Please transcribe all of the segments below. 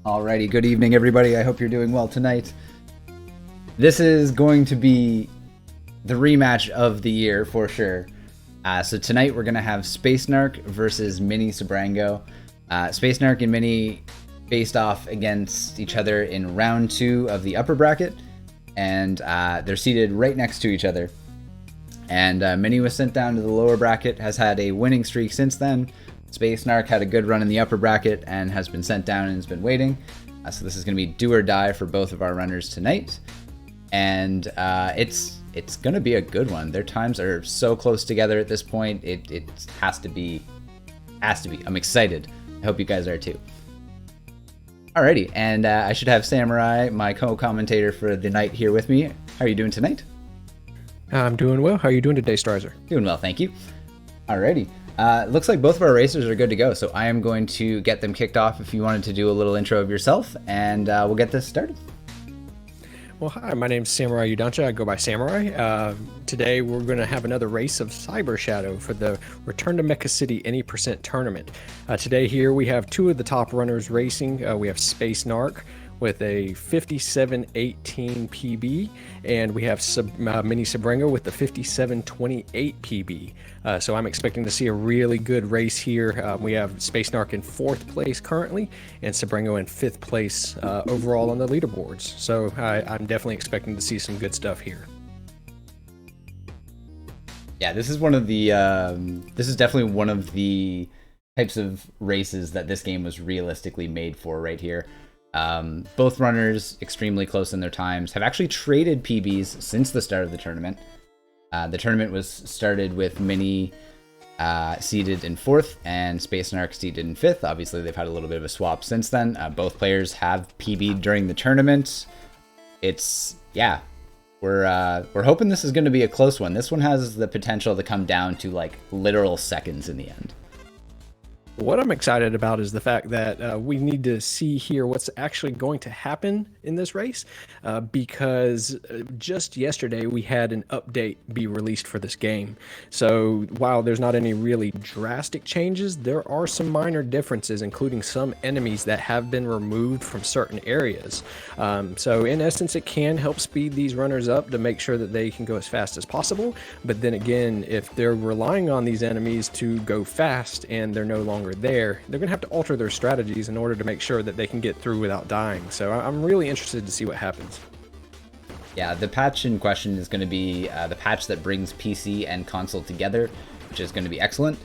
Alrighty, good evening everybody. I hope you're doing well tonight. This is going to be the rematch of the year for sure. So tonight we're going to have SpaceNarc versus MiniSebrango. SpaceNarc and Mini faced off against each other in round 2 of the upper bracket, and they're seated right next to each other. And Mini was sent down to the lower bracket, has had a winning streak since then. SpaceNarc had a good run in the upper bracket and has been sent down and has been waiting. So this is going to be do or die for both of our runners tonight. And it's going to be a good one. Their times are so close together at this point. It has to be. I'm excited. I hope you guys are too. Alrighty, and I should have Samurai, my co-commentator for the night, here with me. How are you doing tonight? I'm doing well. How are you doing today, Starzer? Doing well, thank you. Alrighty. Looks like both of our racers are good to go, so I am going to get them kicked off if you wanted to do a little intro of yourself, and we'll get this started. Well, hi, my name's Samurai Udancha. I go by Samurai. Today we're going to have another race of Cyber Shadow for the Return to Mekacity Any Percent Tournament. Today here we have 2 of the top runners racing. We have SpaceNarc with a 57.18 PB, and we have MiniSebrango with the 57.28 PB. So I'm expecting to see a really good race here. We have SpaceNarc in 4th place currently, and Sebrango in 5th place overall on the leaderboards. So I'm definitely expecting to see some good stuff here. Yeah, this is one of the. This is definitely one of the types of races that this game was realistically made for right here. Both runners extremely close in their times, have actually traded PBs since the start of the tournament. The tournament was started with Mini seated in 4th and SpaceNarc seated in 5th. Obviously, they've had a little bit of a swap since then. Both players have PB'd during the tournament. We're hoping this is going to be a close one. This one has the potential to come down to like literal seconds in the end. What I'm excited about is the fact that we need to see here what's actually going to happen in this race, because just yesterday we had an update be released for this game. So while there's not any really drastic changes, there are some minor differences, including some enemies that have been removed from certain areas. So in essence, it can help speed these runners up to make sure that they can go as fast as possible. But then again, if they're relying on these enemies to go fast and they're no longer there, they're gonna have to alter their strategies in order to make sure that they can get through without dying. So I'm really interested to see what happens. Yeah, the patch in question is going to be the patch that brings PC and console together, which is going to be excellent,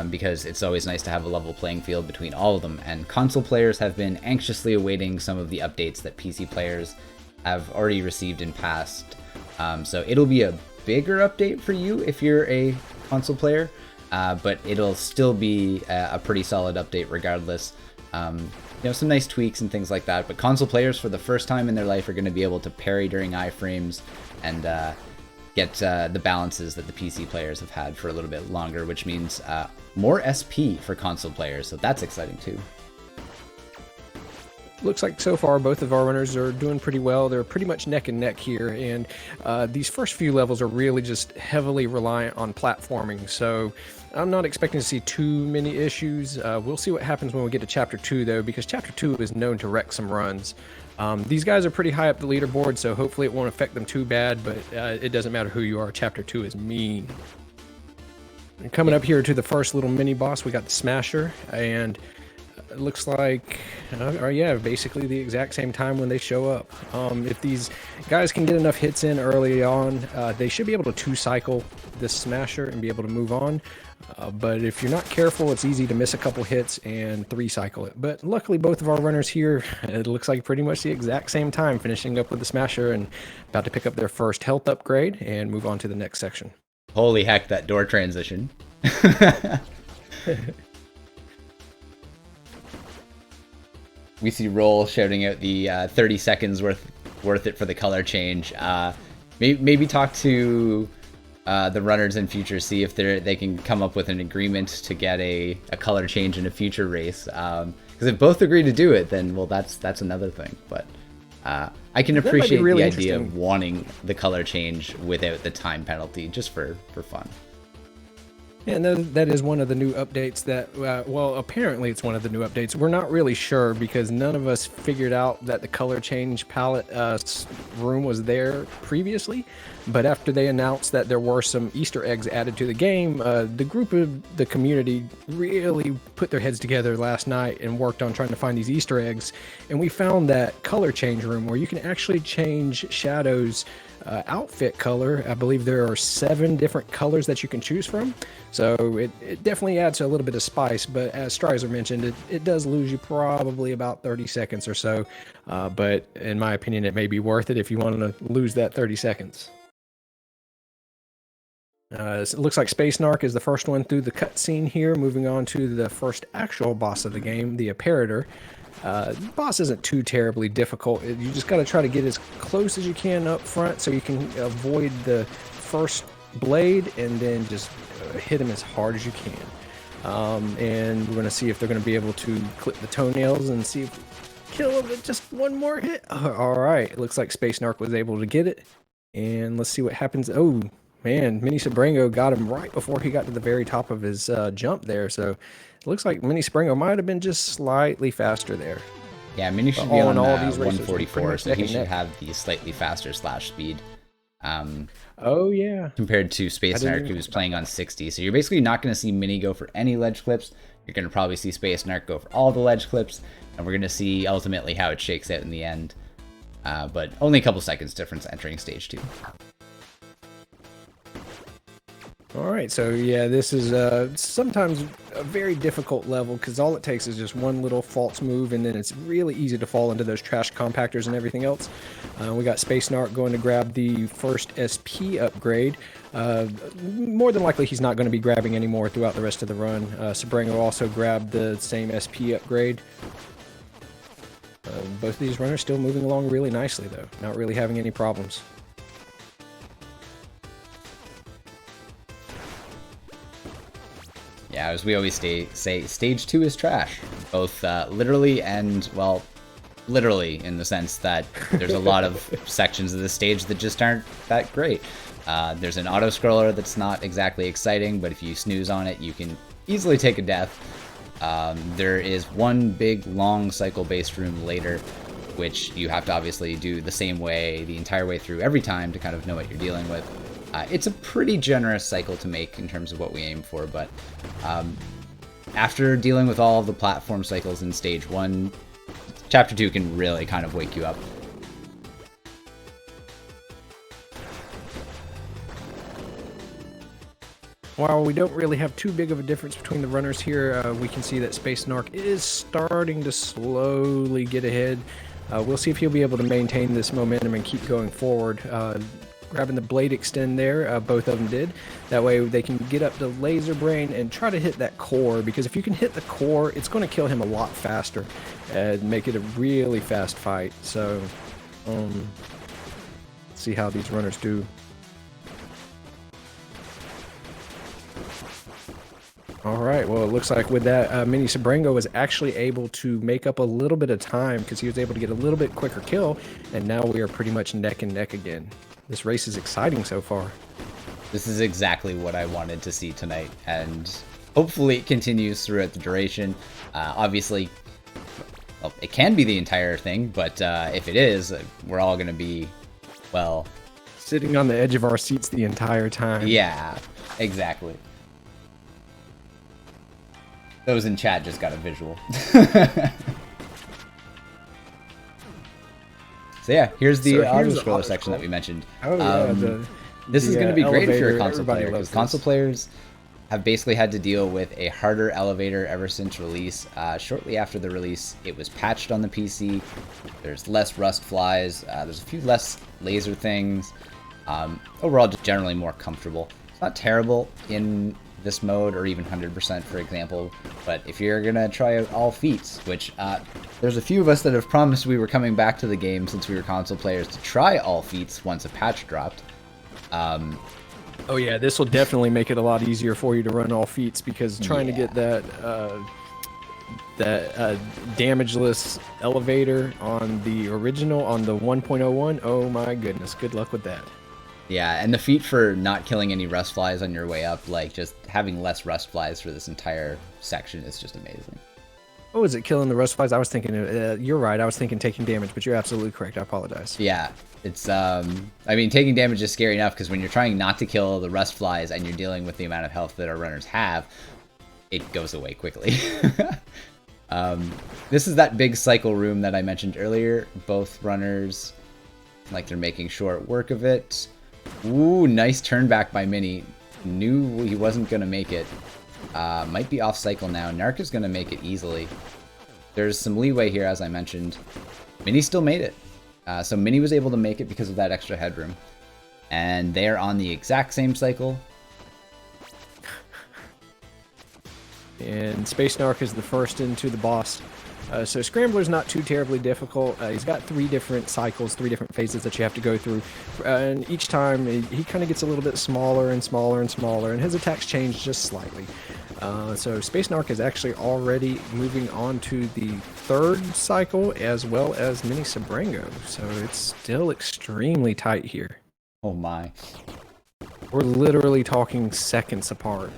because it's always nice to have a level playing field between all of them, and console players have been anxiously awaiting some of the updates that PC players have already received in past. So it'll be a bigger update for you if you're a console player, but it'll still be a pretty solid update regardless. Some nice tweaks and things like that, but console players for the first time in their life are going to be able to parry during iframes and get the balances that the PC players have had for a little bit longer, which means more SP for console players, so that's exciting too. Looks like so far both of our runners are doing pretty well. They're pretty much neck and neck here, and these first few levels are really just heavily reliant on platforming, so I'm not expecting to see too many issues. We'll see what happens when we get to Chapter 2 though, because Chapter 2 is known to wreck some runs. These guys are pretty high up the leaderboard, so hopefully it won't affect them too bad, but it doesn't matter who you are. Chapter 2 is mean. And coming up here to the first little mini boss, we got the Smasher, and it looks like, basically the exact same time when they show up. If these guys can get enough hits in early on, they should be able to 2-cycle this Smasher and be able to move on. But if you're not careful, it's easy to miss a couple hits and 3-cycle it. But luckily, both of our runners here, it looks like pretty much the exact same time, finishing up with the Smasher and about to pick up their first health upgrade and move on to the next section. Holy heck, that door transition. We see Roll shouting out the 30 seconds worth it for the color change. Maybe talk to the runners in future, see if they can come up with an agreement to get a color change in a future race. Because if both agree to do it, then well, that's another thing. But I can appreciate the idea of wanting the color change without the time penalty, just for fun. And that is one of the new updates that, well, apparently it's one of the new updates. We're not really sure because none of us figured out that the color change palette room was there previously. But after they announced that there were some Easter eggs added to the game, the group of the community really put their heads together last night and worked on trying to find these Easter eggs. And we found that color change room where you can actually change Shadow's outfit color. I believe there are 7 different colors that you can choose from. So it definitely adds a little bit of spice, but as Strizer mentioned, it does lose you probably about 30 seconds or so. But in my opinion, it may be worth it if you want to lose that 30 seconds. It looks like SpaceNarc is the first one through the cutscene here, moving on to the first actual boss of the game, the Apparitor. The boss isn't too terribly difficult. You just got to try to get as close as you can up front so you can avoid the first blade and then just hit him as hard as you can. And we're going to see if they're going to be able to clip the toenails and see if kill him with just one more hit. All right, it looks like SpaceNarc was able to get it. And let's see what happens. Oh, man, MiniSebrango got him right before he got to the very top of his jump there. So it looks like MiniSebrango might have been just slightly faster there. Yeah, Mini should be on all these 144, so he should have the slightly faster slash speed. Oh, yeah. Compared to SpaceNarc, who's playing on 60. So you're basically not going to see Mini go for any ledge clips. You're going to probably see SpaceNarc go for all the ledge clips. And we're going to see ultimately how it shakes out in the end. But only a couple seconds difference entering stage 2. All right, so yeah, this is sometimes a very difficult level because all it takes is just one little false move, and then it's really easy to fall into those trash compactors and everything else. We got SpaceNarc going to grab the first SP upgrade. More than likely, he's not going to be grabbing any more throughout the rest of the run. Sebrango also grabbed the same SP upgrade. Both of these runners still moving along really nicely, though. Not really having any problems. Yeah, as we always say, stage 2 is trash. Both literally and, well, literally in the sense that there's a lot of sections of the stage that just aren't that great. There's an auto-scroller that's not exactly exciting, but if you snooze on it, you can easily take a death. There is one big, long cycle-based room later, which you have to obviously do the same way the entire way through every time to kind of know what you're dealing with. It's a pretty generous cycle to make in terms of what we aim for, but after dealing with all of the platform cycles in stage 1, chapter 2 can really kind of wake you up. While we don't really have too big of a difference between the runners here, we can see that SpaceNarc is starting to slowly get ahead. We'll see if he'll be able to maintain this momentum and keep going forward. Grabbing the blade extend there, both of them did. That way they can get up to Laser Brain and try to hit that core, because if you can hit the core, it's going to kill him a lot faster and make it a really fast fight. So, let's see how these runners do. All right, well, it looks like with that, MiniSebrango was actually able to make up a little bit of time because he was able to get a little bit quicker kill, and now we are pretty much neck and neck again. This race is exciting so far. This is exactly what I wanted to see tonight, and hopefully it continues throughout the duration. Obviously, well, it can be the entire thing, but if it is, we're all going to be, well... sitting on the edge of our seats the entire time. Yeah, exactly. Those in chat just got a visual. So yeah, here's the auto-scroller section that we mentioned. Oh yeah, this is going to be great if you're a console everybody player, because loves console players have basically had to deal with a harder elevator ever since release. Shortly after the release, it was patched on the PC. There's less rust flies. There's a few less laser things. Overall, just generally more comfortable. It's not terrible in this mode, or even 100%, for example, but if you're gonna try out all feats, which there's a few of us that have promised we were coming back to the game since we were console players to try all feats once a patch dropped. Oh yeah, this will definitely make it a lot easier for you to run all feats, because trying to get that damageless elevator on the original, on the 1.01, oh my goodness, good luck with that. Yeah, and the feat for not killing any rust flies on your way up, like just having less rust flies for this entire section is just amazing. Oh, is it killing the rust flies? I was thinking, you're right. I was thinking taking damage, but you're absolutely correct. I apologize. Yeah, it's, I mean, taking damage is scary enough because when you're trying not to kill the rust flies and you're dealing with the amount of health that our runners have, it goes away quickly. This is that big cycle room that I mentioned earlier. Both runners, like they're making short work of it. Ooh, nice turn back by Mini. Knew he wasn't going to make it. Might be off cycle now. Narc is going to make it easily. There's some leeway here, as I mentioned. Mini still made it. So Mini was able to make it because of that extra headroom. And they're on the exact same cycle. And SpaceNarc is the first into the boss. So Scrambler's not too terribly difficult. He's got 3 different cycles, 3 different phases that you have to go through. And each time he kind of gets a little bit smaller and smaller and smaller, and his attacks change just slightly. So SpaceNarc is actually already moving on to the 3rd cycle as well as MiniSebrango. So it's still extremely tight here. Oh my. We're literally talking seconds apart.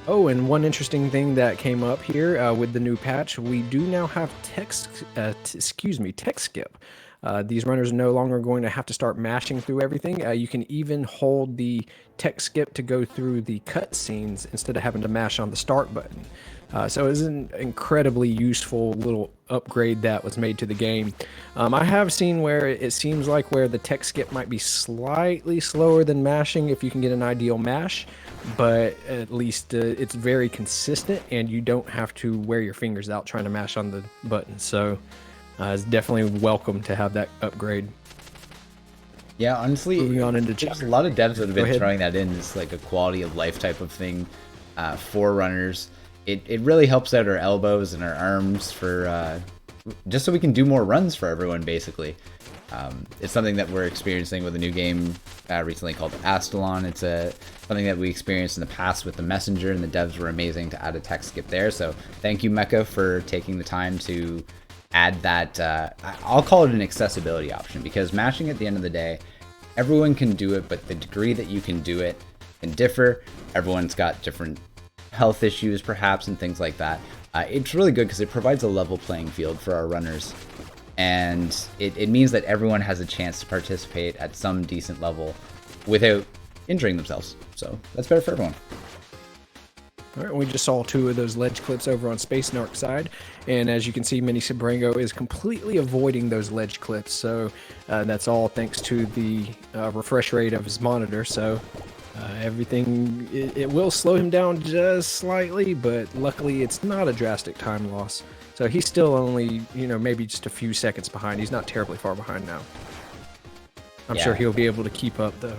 Oh, and one interesting thing that came up here with the new patch, we do now have text skip. These runners are no longer going to have to start mashing through everything. You can even hold the text skip to go through the cutscenes instead of having to mash on the start button. So it's an incredibly useful little upgrade that was made to the game. I have seen where it seems like where the text skip might be slightly slower than mashing if you can get an ideal mash, but at least it's very consistent and you don't have to wear your fingers out trying to mash on the button. So it's definitely welcome to have that upgrade. Yeah, honestly, moving on into there's a lot of devs that have been throwing that in. It's like a quality of life type of thing for runners. It really helps out our elbows and our arms for just so we can do more runs for everyone, basically. It's something that we're experiencing with a new game recently called Astalon. It's something that we experienced in the past with the Messenger, and the devs were amazing to add a text skip there. So thank you, Mecha, for taking the time to add that. I'll call it an accessibility option, because mashing at the end of the day, everyone can do it, but the degree that you can do it can differ. Everyone's got different health issues perhaps and things like that. It's really good because it provides a level playing field for our runners, and it means that everyone has a chance to participate at some decent level without injuring themselves. So that's better for everyone. All right, we just saw 2 of those ledge clips over on SpaceNarc side, and as you can see, MiniSebrango is completely avoiding those ledge clips. So that's all thanks to the refresh rate of his monitor. So everything, it will slow him down just slightly, but luckily it's not a drastic time loss. So he's still only, maybe just a few seconds behind. He's not terribly far behind now. I'm sure he'll be able to keep up, though.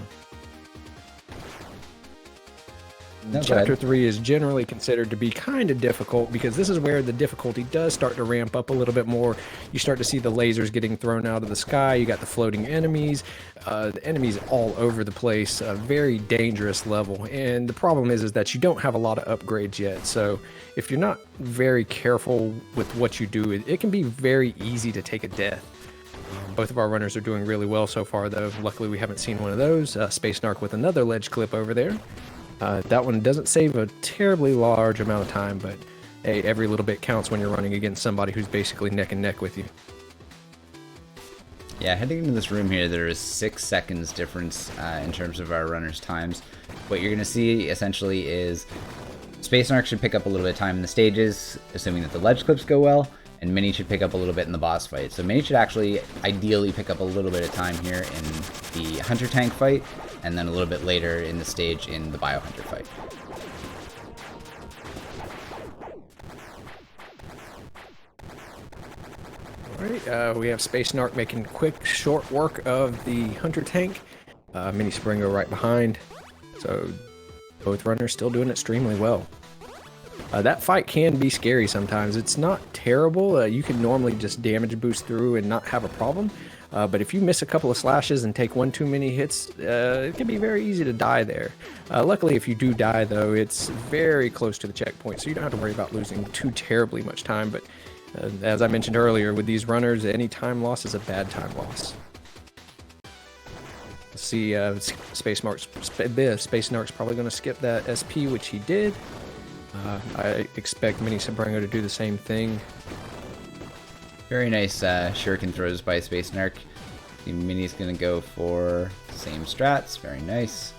No, Chapter 3 is generally considered to be kind of difficult because this is where the difficulty does start to ramp up a little bit more. You start to see the lasers getting thrown out of the sky. You got the floating enemies. The enemies all over the place. A very dangerous level. And the problem is that you don't have a lot of upgrades yet. So if you're not very careful with what you do, it can be very easy to take a death. Both of our runners are doing really well so far, though. Luckily, we haven't seen one of those. SpaceNarc with another ledge clip over there. That one doesn't save a terribly large amount of time, but hey, every little bit counts when you're running against somebody who's basically neck and neck with you. Yeah, heading into this room here, there is 6 seconds difference in terms of our runners' times. What you're going to see essentially is SpaceNarc should pick up a little bit of time in the stages, assuming that the ledge clips go well, and Mini should pick up a little bit in the boss fight. So Mini should actually ideally pick up a little bit of time here in the Hunter Tank fight, and then a little bit later in the stage in the Biohunter fight. Alright, we have SpaceNarc making quick, short work of the Hunter Tank. MiniSebrango right behind. So both runners still doing extremely well. That fight can be scary sometimes. It's not terrible. You can normally just damage boost through and not have a problem. But if you miss a couple of slashes and take 1 too many hits, it can be very easy to die there. Luckily, if you do die, though, it's very close to the checkpoint, so you don't have to worry about losing too terribly much time. But As I mentioned earlier, with these runners, any time loss is a bad time loss. Let's see, SpaceNarc's probably going to skip that SP, which he did. I expect MiniSebrango to do the same thing. Very nice shuriken throws by SpaceNarc. The Mini's going to go for same strats. Very nice.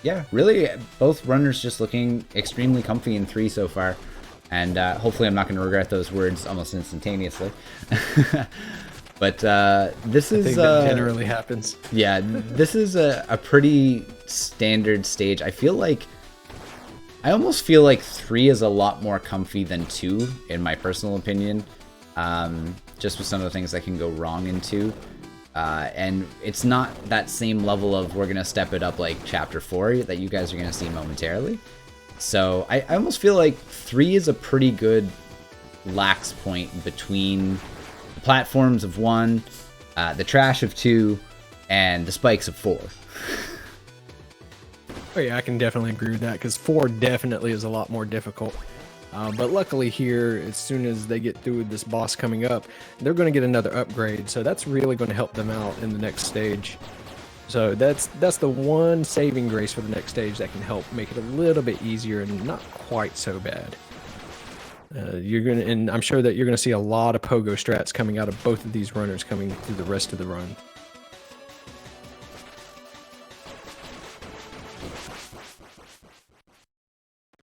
Yeah, really, both runners just looking extremely comfy in 3 so far. And hopefully I'm not going to regret those words almost instantaneously. But this is... I think that generally happens. Yeah, this is a pretty standard stage. I almost feel like 3 is a lot more comfy than 2, in my personal opinion. Just with some of the things that can go wrong in 2. And it's not that same level of we're going to step it up like Chapter 4 that you guys are going to see momentarily. So I almost feel like 3 is a pretty good lax point between the platforms of 1, the trash of 2, and the spikes of 4. Oh yeah, I can definitely agree with that, because 4 definitely is a lot more difficult. But luckily here, as soon as they get through this boss coming up, they're going to get another upgrade, so that's really going to help them out in the next stage. So that's the one saving grace for the next stage that can help make it a little bit easier and not quite so bad. And I'm sure that you're going to see a lot of pogo strats coming out of both of these runners coming through the rest of the run.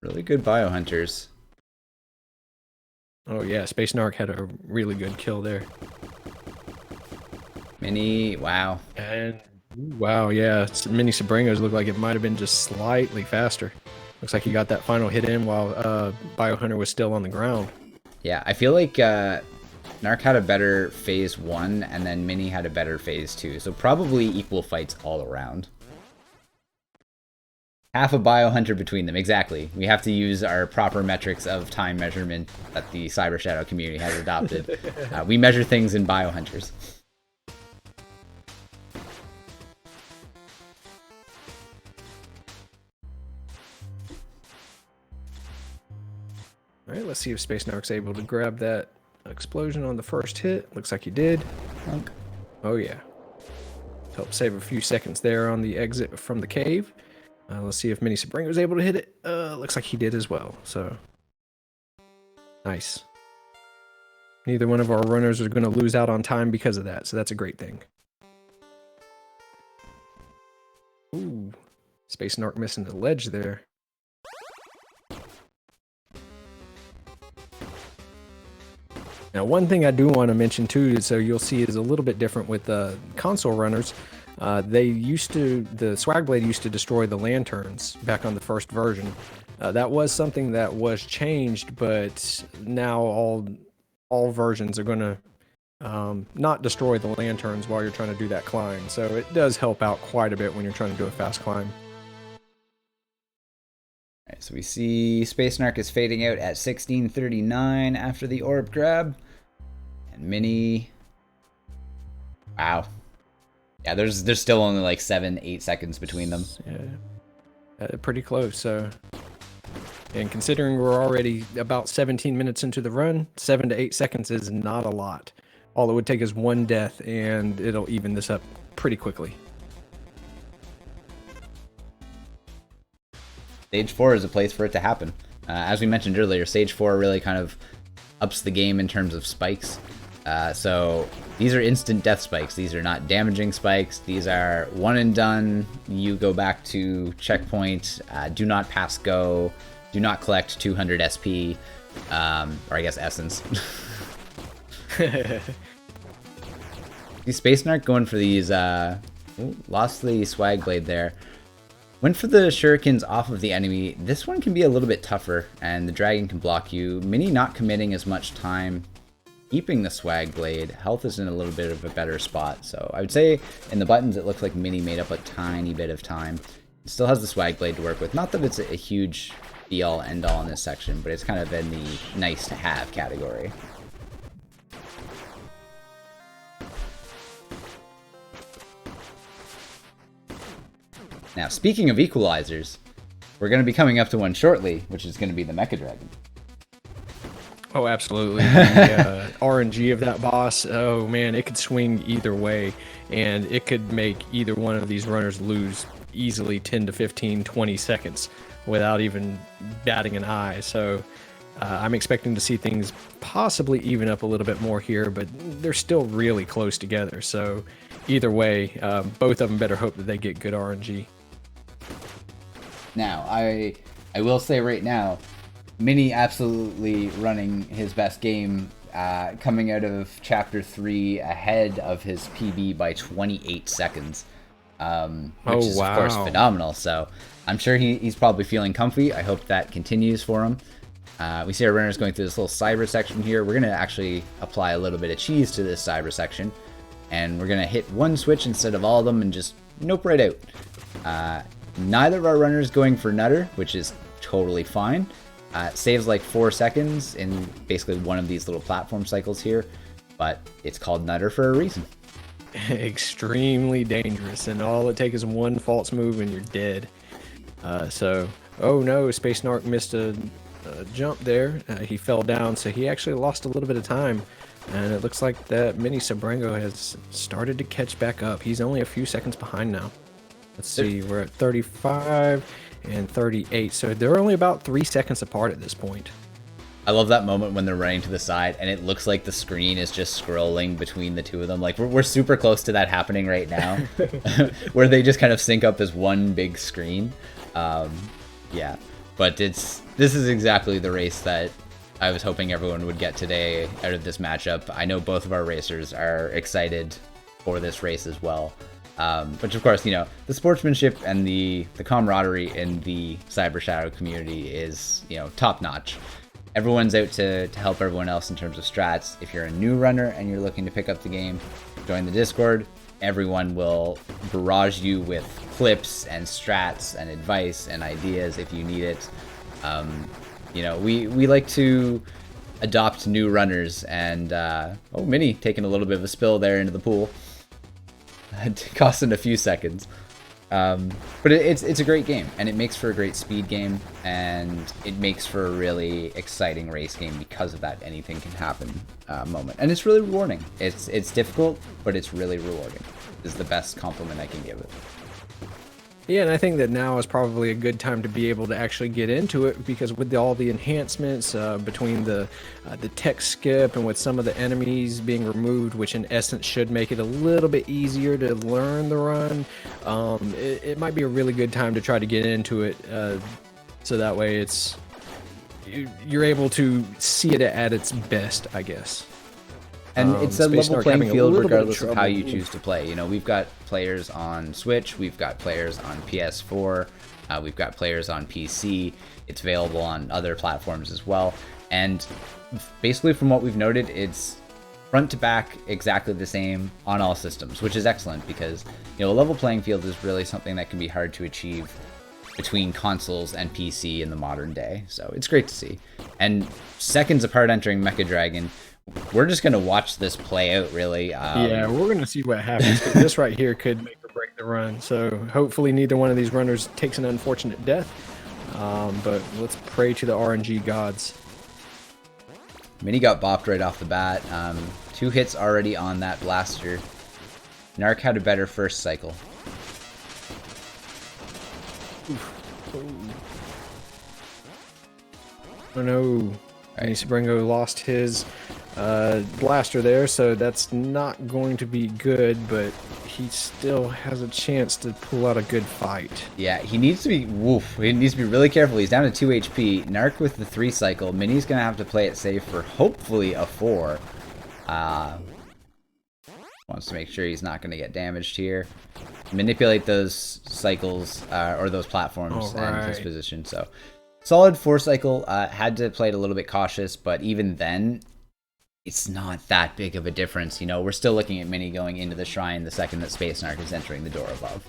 Really good biohunters. Oh yeah, SpaceNarc had a really good kill there. Mini, wow. And wow, yeah, MiniSebrango's look like it might have been just slightly faster. Looks like he got that final hit in while Biohunter was still on the ground. Yeah, I feel like Narc had a better phase 1, and then Mini had a better phase 2. So probably equal fights all around. Half a Biohunter between them, exactly. We have to use our proper metrics of time measurement that the Cyber Shadow community has adopted. We measure things in Biohunters. Alright, let's see if SpaceNarc's able to grab that explosion on the first hit. Looks like he did. Plunk. Oh yeah. Help save a few seconds there on the exit from the cave. Let's see if MiniSebrango was able to hit it. Looks like he did as well, so... Nice. Neither one of our runners are going to lose out on time because of that, so that's a great thing. Ooh. SpaceNarc missing the ledge there. Now, one thing I do want to mention too, so you'll see, is a little bit different with console runners. The Swag Blade used to destroy the lanterns back on the first version. That was something that was changed, but now all versions are going to not destroy the lanterns while you're trying to do that climb. So it does help out quite a bit when you're trying to do a fast climb. Alright, so we see SpaceNarc is fading out at 16:39 after the orb grab. And Mini... Wow. Yeah, there's still only like 7-8 seconds between them. Yeah, pretty close. So, and considering we're already about 17 minutes into the run, 7 to 8 seconds is not a lot. All it would take is one death, and it'll even this up pretty quickly. Stage 4 is a place for it to happen. As we mentioned earlier, Stage 4 really kind of ups the game in terms of spikes. So these are instant death spikes. These are not damaging spikes. These are one and done. You go back to checkpoint. Do not pass go. Do not collect 200 SP. Or I guess essence. These SpaceNarc going for these... Ooh, lost the Swag Blade there. Went for the shurikens off of the enemy. This one can be a little bit tougher, and the dragon can block you. Mini not committing as much time. Keeping the Swag Blade. Health is in a little bit of a better spot. So I would say in the buttons it looks like Mini made up a tiny bit of time. It still has the Swag Blade to work with. Not that it's a huge be-all end-all in this section, but it's kind of in the nice-to-have category. Now, speaking of equalizers, we're going to be coming up to one shortly, which is going to be the Mecha Dragon. Oh, absolutely. The RNG of that boss, oh man, it could swing either way, and it could make either one of these runners lose easily 10 to 15, 20 seconds without even batting an eye. So I'm expecting to see things possibly even up a little bit more here, but they're still really close together. So either way, both of them better hope that they get good RNG. Now, I will say right now, Mini absolutely running his best game, coming out of Chapter 3 ahead of his PB by 28 seconds, which is, of course, phenomenal. So I'm sure he's probably feeling comfy. I hope that continues for him. We see our runners going through this little cyber section here. We're going to actually apply a little bit of cheese to this cyber section, and we're going to hit one switch instead of all of them and just nope right out. Neither of our runners going for Nutter, which is totally fine. Saves like 4 seconds in basically one of these little platform cycles here, but it's called Nutter for a reason. Extremely dangerous, and all it takes is one false move and you're dead. So, oh no, SpaceNarc missed a jump there. He fell down, so he actually lost a little bit of time, and it looks like that MiniSebrango has started to catch back up. He's only a few seconds behind now. Let's see, we're at 35 and 38, so they're only about 3 seconds apart at this point. I love that moment when they're running to the side and it looks like the screen is just scrolling between the two of them. Like we're super close to that happening right now, where they just kind of sync up as one big screen. Yeah, but this is exactly the race that I was hoping everyone would get today out of this matchup. I know both of our racers are excited for this race as well. Which of course, you know, the sportsmanship and the camaraderie in the Cyber Shadow community is, you know, top notch. Everyone's out to help everyone else in terms of strats. If you're a new runner and you're looking to pick up the game, join the Discord. Everyone will barrage you with clips and strats and advice and ideas if you need it. You know, we like to adopt new runners, and oh, Mini taking a little bit of a spill there into the pool. Costing a few seconds, but it's a great game, and it makes for a great speed game, and it makes for a really exciting race game because of that anything can happen moment, and it's really rewarding. It's difficult, but it's really rewarding. Is the best compliment I can give it. Yeah, and I think that now is probably a good time to be able to actually get into it, because with all the enhancements between the tech skip and with some of the enemies being removed, which in essence should make it a little bit easier to learn the run, it might be a really good time to try to get into it, so that way you're able to see it at its best, I guess. And it's a level playing field regardless of how you choose to play. You know, we've got players on Switch, we've got players on PS4, we've got players on PC. It's available on other platforms as well. And basically from what we've noted, it's front to back exactly the same on all systems, which is excellent because, you know, a level playing field is really something that can be hard to achieve between consoles and PC in the modern day. So it's great to see. And seconds apart entering Mecha Dragon, we're just going to watch this play out, really. Yeah, we're going to see what happens. This right here could make or break the run. So hopefully neither one of these runners takes an unfortunate death. But let's pray to the RNG gods. Mini got bopped right off the bat. 2 hits already on that blaster. Narc had a better first cycle. Oh no. MiniSebrango lost his blaster there, so that's not going to be good, but he still has a chance to pull out a good fight. Yeah, he needs to be really careful. He's down to 2 HP. Narc with the 3 cycle. Mini's gonna have to play it safe for hopefully a 4. Wants to make sure he's not gonna get damaged here. Manipulate those cycles or those platforms and his position. So solid 4 cycle. Had to play it a little bit cautious, but even then, it's not that big of a difference. You know, we're still looking at Mini going into the shrine the second that SpaceNarc is entering the door above.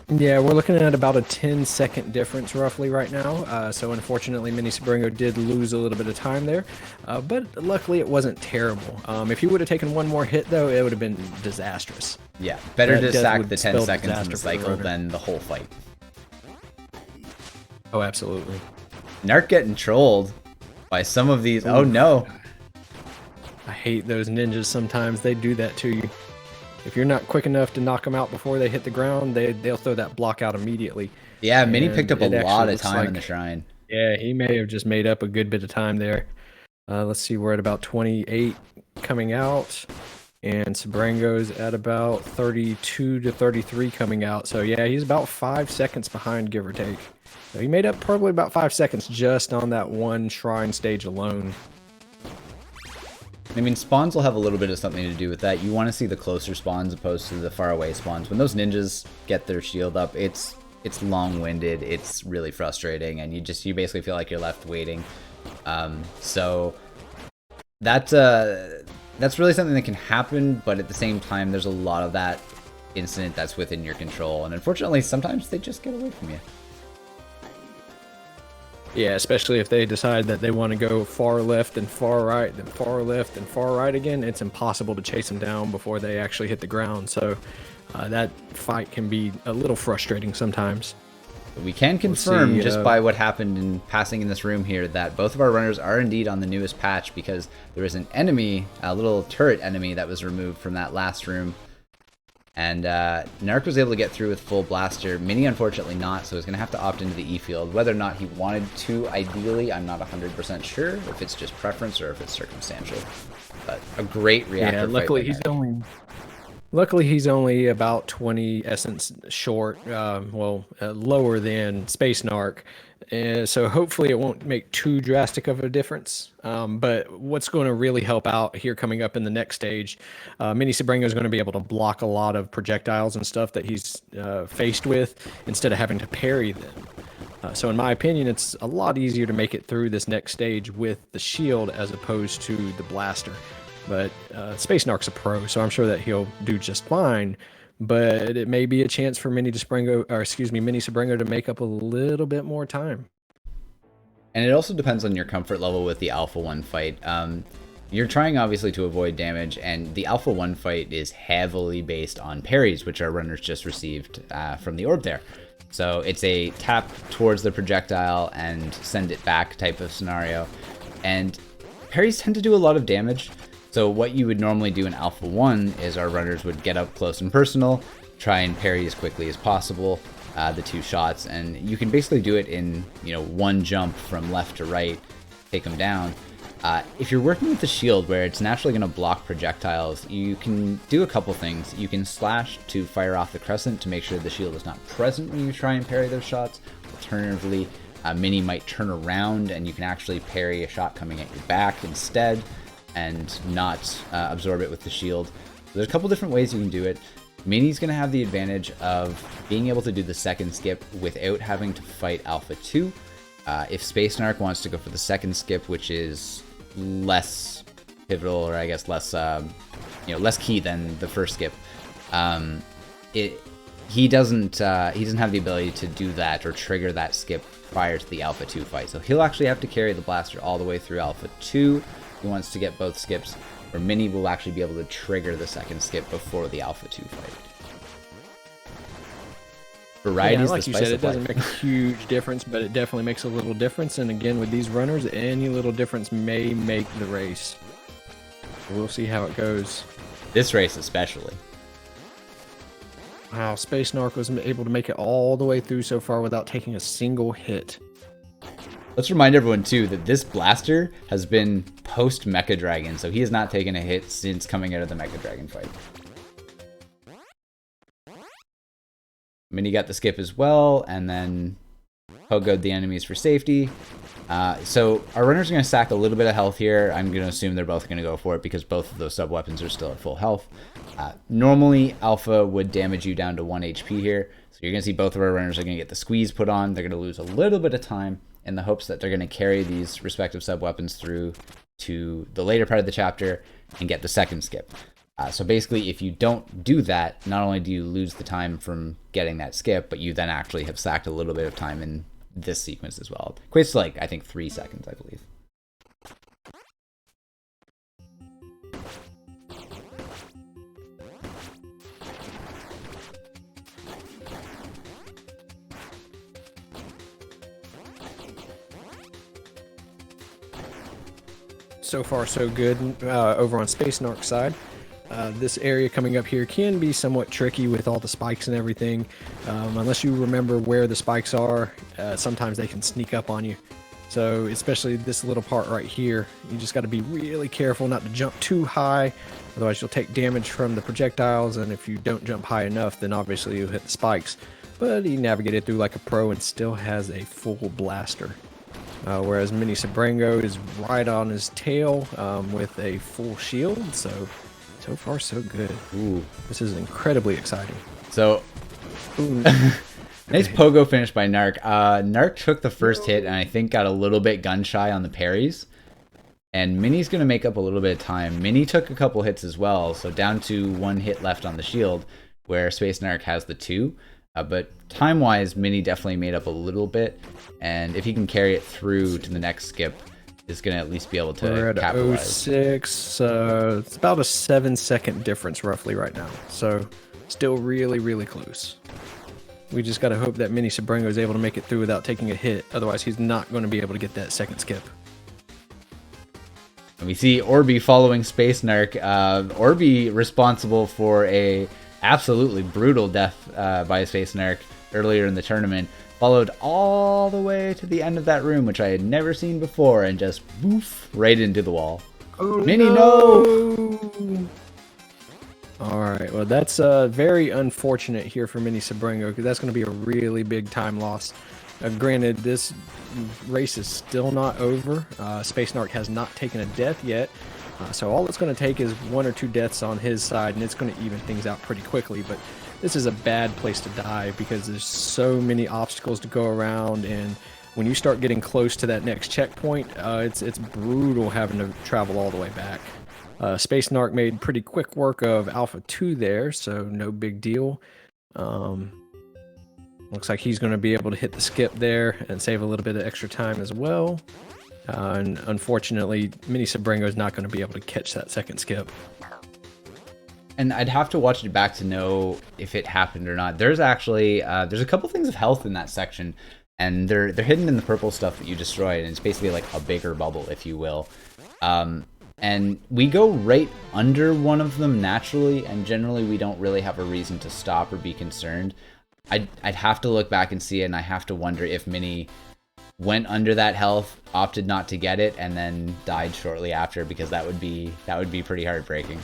Yeah, we're looking at about a 10-second difference roughly right now. So unfortunately, MiniSebrango did lose a little bit of time there, but luckily it wasn't terrible. If he would have taken one more hit, though, it would have been disastrous. Yeah, better to sack the 10 seconds in the cycle than the whole fight. Oh, absolutely. Narc getting trolled by some of these. Oh no. I hate those ninjas sometimes. They do that to you. If you're not quick enough to knock them out before they hit the ground, they'll throw that block out immediately. Yeah, Mini And picked up a it lot actually of looks time like, in the shrine. yeah, he may have just made up a good bit of time there. Let's see, we're at about 28 coming out, and Sebrango's at about 32 to 33 coming out. So yeah, he's about 5 seconds behind, give or take. So he made up probably about 5 seconds just on that one shrine stage alone. I mean, spawns will have a little bit of something to do with that. You want to see the closer spawns opposed to the far away spawns. When those ninjas get their shield up, it's long-winded, it's really frustrating, and you basically feel like you're left waiting. So that's really something that can happen, but at the same time, there's a lot of that incident that's within your control, and unfortunately, sometimes they just get away from you. Yeah, especially if they decide that they want to go far left and far right, then far left and far right again. It's impossible to chase them down before they actually hit the ground. So that fight can be a little frustrating sometimes. We can confirm just by what happened in passing in this room here that both of our runners are indeed on the newest patch, because there is an enemy, a little turret enemy that was removed from that last room. And Narc was able to get through with full blaster. Mini, unfortunately, not, so he's going to have to opt into the E field. Whether or not he wanted to, ideally, I'm not 100% sure if it's just preference or if it's circumstantial. But a great reactor. Yeah, luckily he's only about 20 essence short, lower than SpaceNarc. So hopefully it won't make too drastic of a difference. But what's going to really help out here coming up in the next stage, MiniSebrango is going to be able to block a lot of projectiles and stuff that he's faced with instead of having to parry them. So in my opinion, it's a lot easier to make it through this next stage with the shield as opposed to the blaster. But SpaceNarc's a pro, so I'm sure that he'll do just fine. But it may be a chance for MiniSebrango to make up a little bit more time. And it also depends on your comfort level with the Alpha 1 fight. You're trying, obviously, to avoid damage, and the Alpha 1 fight is heavily based on parries, which our runners just received from the orb there. So it's a tap towards the projectile and send it back type of scenario. And parries tend to do a lot of damage. So what you would normally do in Alpha 1 is our runners would get up close and personal, try and parry as quickly as possible the two shots, and you can basically do it in one jump from left to right, take them down. If you're working with the shield where it's naturally going to block projectiles, you can do a couple things. You can slash to fire off the crescent to make sure the shield is not present when you try and parry those shots. Alternatively, Mini might turn around and you can actually parry a shot coming at your back instead, and not absorb it with the shield. There's a couple different ways you can do it. Mini's going to have the advantage of being able to do the second skip without having to fight Alpha 2. If SpaceNarc wants to go for the second skip, which is less pivotal, or I guess less key than the first skip, he doesn't have the ability to do that or trigger that skip prior to the Alpha 2 fight. So he'll actually have to carry the blaster all the way through Alpha 2. He wants to get both skips, or Mini will actually be able to trigger the second skip before the Alpha 2 fight. Variety, like you said, it doesn't make a huge difference, but it definitely makes a little difference. And again, with these runners, any little difference may make the race. We'll see how it goes. This race especially. Wow, SpaceNarc was able to make it all the way through so far without taking a single hit. Let's remind everyone, too, that this blaster has been post-Mecha Dragon, so he has not taken a hit since coming out of the Mecha Dragon fight. Mini got the skip as well, and then pogoed the enemies for safety. So our runners are going to stack a little bit of health here. I'm going to assume they're both going to go for it because both of those sub-weapons are still at full health. Normally, Alpha would damage you down to 1 HP here, so you're going to see both of our runners are going to get the squeeze put on. They're going to lose a little bit of time in the hopes that they're going to carry these respective sub-weapons through to the later part of the chapter and get the second skip. So basically, if you don't do that, not only do you lose the time from getting that skip, but you then actually have sacked a little bit of time in this sequence as well. Equates to, like, I think 3 seconds, I believe. so far so good over on SpaceNarc side. This area coming up here can be somewhat tricky with all the spikes and everything. Unless you remember where the spikes are, sometimes they can sneak up on you. So especially this little part right here, you just got to be really careful not to jump too high. Otherwise you'll take damage from the projectiles, and if you don't jump high enough, then obviously you'll hit the spikes. But he navigated through like a pro and still has a full blaster. Whereas MiniSebrango is right on his tail with a full shield, so far so good. Ooh. This is incredibly exciting. So, nice pogo finish by Narc. Narc took the first hit and I think got a little bit gun shy on the parries. And Mini's going to make up a little bit of time. Mini took a couple hits as well, so down to 1 hit left on the shield, where SpaceNarc has the 2. But time-wise, Mini definitely made up a little bit, and if he can carry it through to the next skip, is going to at least be able to We're at capitalize. 06, it's about a 7-second difference roughly right now, so still really, really close. We just got to hope that MiniSebrango is able to make it through without taking a hit, otherwise he's not going to be able to get that second skip. And we see Orby following SpaceNarc. Orby responsible for a absolutely brutal death by SpaceNarc earlier in the tournament. Followed all the way to the end of that room, which I had never seen before, and just woof right into the wall. Oh, Mini, no! Alright, well that's very unfortunate here for MiniSebrango, because that's going to be a really big time loss. Granted, this race is still not over. SpaceNarc has not taken a death yet, so all it's going to take is 1 or 2 deaths on his side, and it's going to even things out pretty quickly. But this is a bad place to die because there's so many obstacles to go around, and when you start getting close to that next checkpoint, it's brutal having to travel all the way back. SpaceNarc made pretty quick work of Alpha 2 there, so no big deal. Looks like he's going to be able to hit the skip there and save a little bit of extra time as well. And unfortunately, MiniSebrango is not going to be able to catch that second skip. And I'd have to watch it back to know if it happened or not. There's actually there's a couple things of health in that section, and they're hidden in the purple stuff that you destroyed, and it's basically like a bigger bubble, if you will. And we go right under one of them naturally, and generally we don't really have a reason to stop or be concerned. I'd have to look back and see it, and I have to wonder if Mini went under that health, opted not to get it, and then died shortly after, because that would be pretty heartbreaking.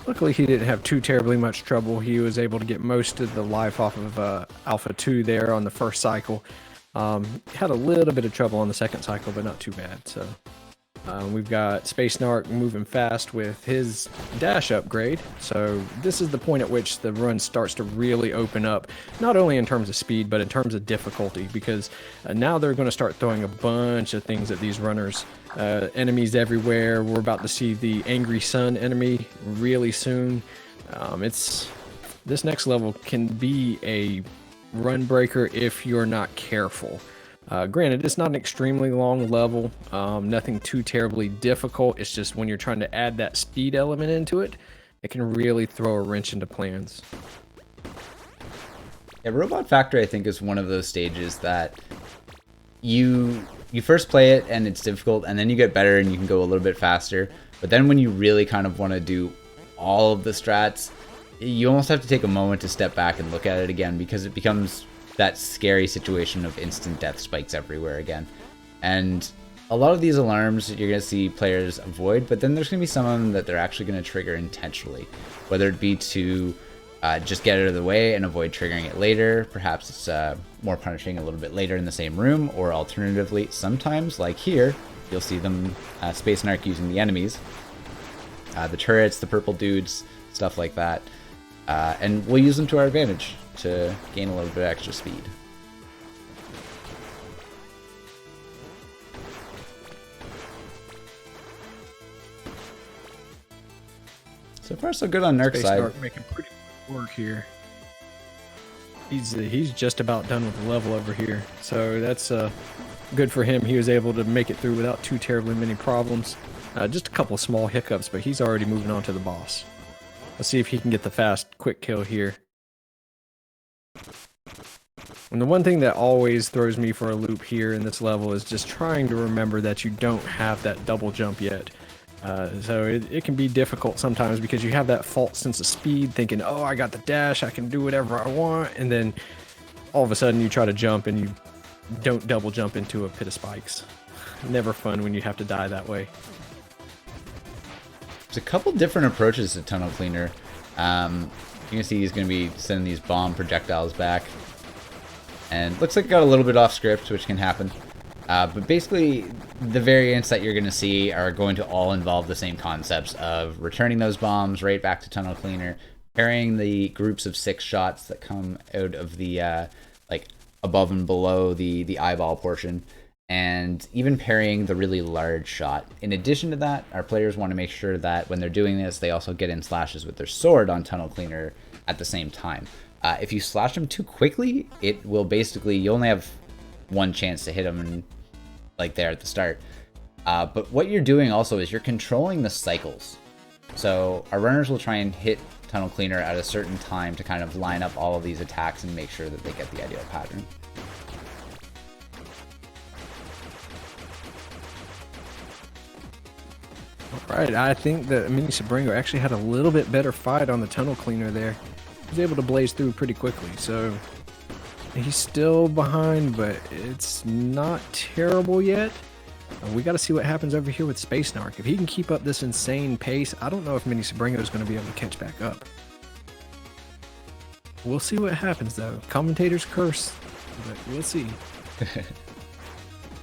Luckily, he didn't have too terribly much trouble. He was able to get most of the life off of Alpha 2 there on the first cycle. Had a little bit of trouble on the second cycle, but not too bad. So we've got SpaceNarc moving fast with his dash upgrade. So this is the point at which the run starts to really open up, not only in terms of speed, but in terms of difficulty, because now they're going to start throwing a bunch of things at these runners. Enemies everywhere. We're about to see the Angry Sun enemy really soon. This next level can be a run breaker if you're not careful. Granted, it's not an extremely long level, nothing too terribly difficult. It's just when you're trying to add that speed element into it, it can really throw a wrench into plans. Yeah, Robot Factory, I think, is one of those stages that you first play it and it's difficult, and then you get better and you can go a little bit faster. But then when you really kind of want to do all of the strats, you almost have to take a moment to step back and look at it again, because it becomes that scary situation of instant death spikes everywhere again. And a lot of these alarms you're going to see players avoid, but then there's going to be some of them that they're actually going to trigger intentionally, whether it be to just get it out of the way and avoid triggering it later. Perhaps it's more punishing a little bit later in the same room, or alternatively, sometimes, like here, you'll see them SpaceNarc using the enemies, the turrets, the purple dudes, stuff like that. And we'll use them to our advantage to gain a little bit of extra speed. So far, so good on Narc's side. SpaceNarc making pretty good work here. He's just about done with the level over here, so that's good for him. He was able to make it through without too terribly many problems. Just a couple of small hiccups, but he's already moving on to the boss. Let's see if he can get the fast, quick kill here. And the one thing that always throws me for a loop here in this level is just trying to remember that you don't have that double jump yet. So it can be difficult sometimes because you have that false sense of speed, thinking, oh, I got the dash, I can do whatever I want, and then all of a sudden you try to jump and you don't double jump into a pit of spikes. Never fun when you have to die that way. There's a couple different approaches to Tunnel Cleaner. You can see he's going to be sending these bomb projectiles back. And looks like it got a little bit off script, which can happen. But basically, the variants that you're going to see are going to all involve the same concepts of returning those bombs right back to Tunnel Cleaner, parrying the groups of 6 shots that come out of the like above and below the eyeball portion, and even parrying the really large shot. In addition to that, our players want to make sure that when they're doing this, they also get in slashes with their sword on Tunnel Cleaner at the same time. If you slash them too quickly, it will basically, you only have one chance to hit them, and like there at the start. But what you're doing also is you're controlling the cycles. So our runners will try and hit Tunnel Cleaner at a certain time to kind of line up all of these attacks and make sure that they get the ideal pattern. Alright, I think that MiniSebrango actually had a little bit better fight on the Tunnel Cleaner there. He was able to blaze through pretty quickly, so he's still behind, but it's not terrible yet. We got to see what happens over here with SpaceNarc. If he can keep up this insane pace, I don't know if MiniSebrango is going to be able to catch back up. We'll see what happens, though. Commentators curse, but we'll see.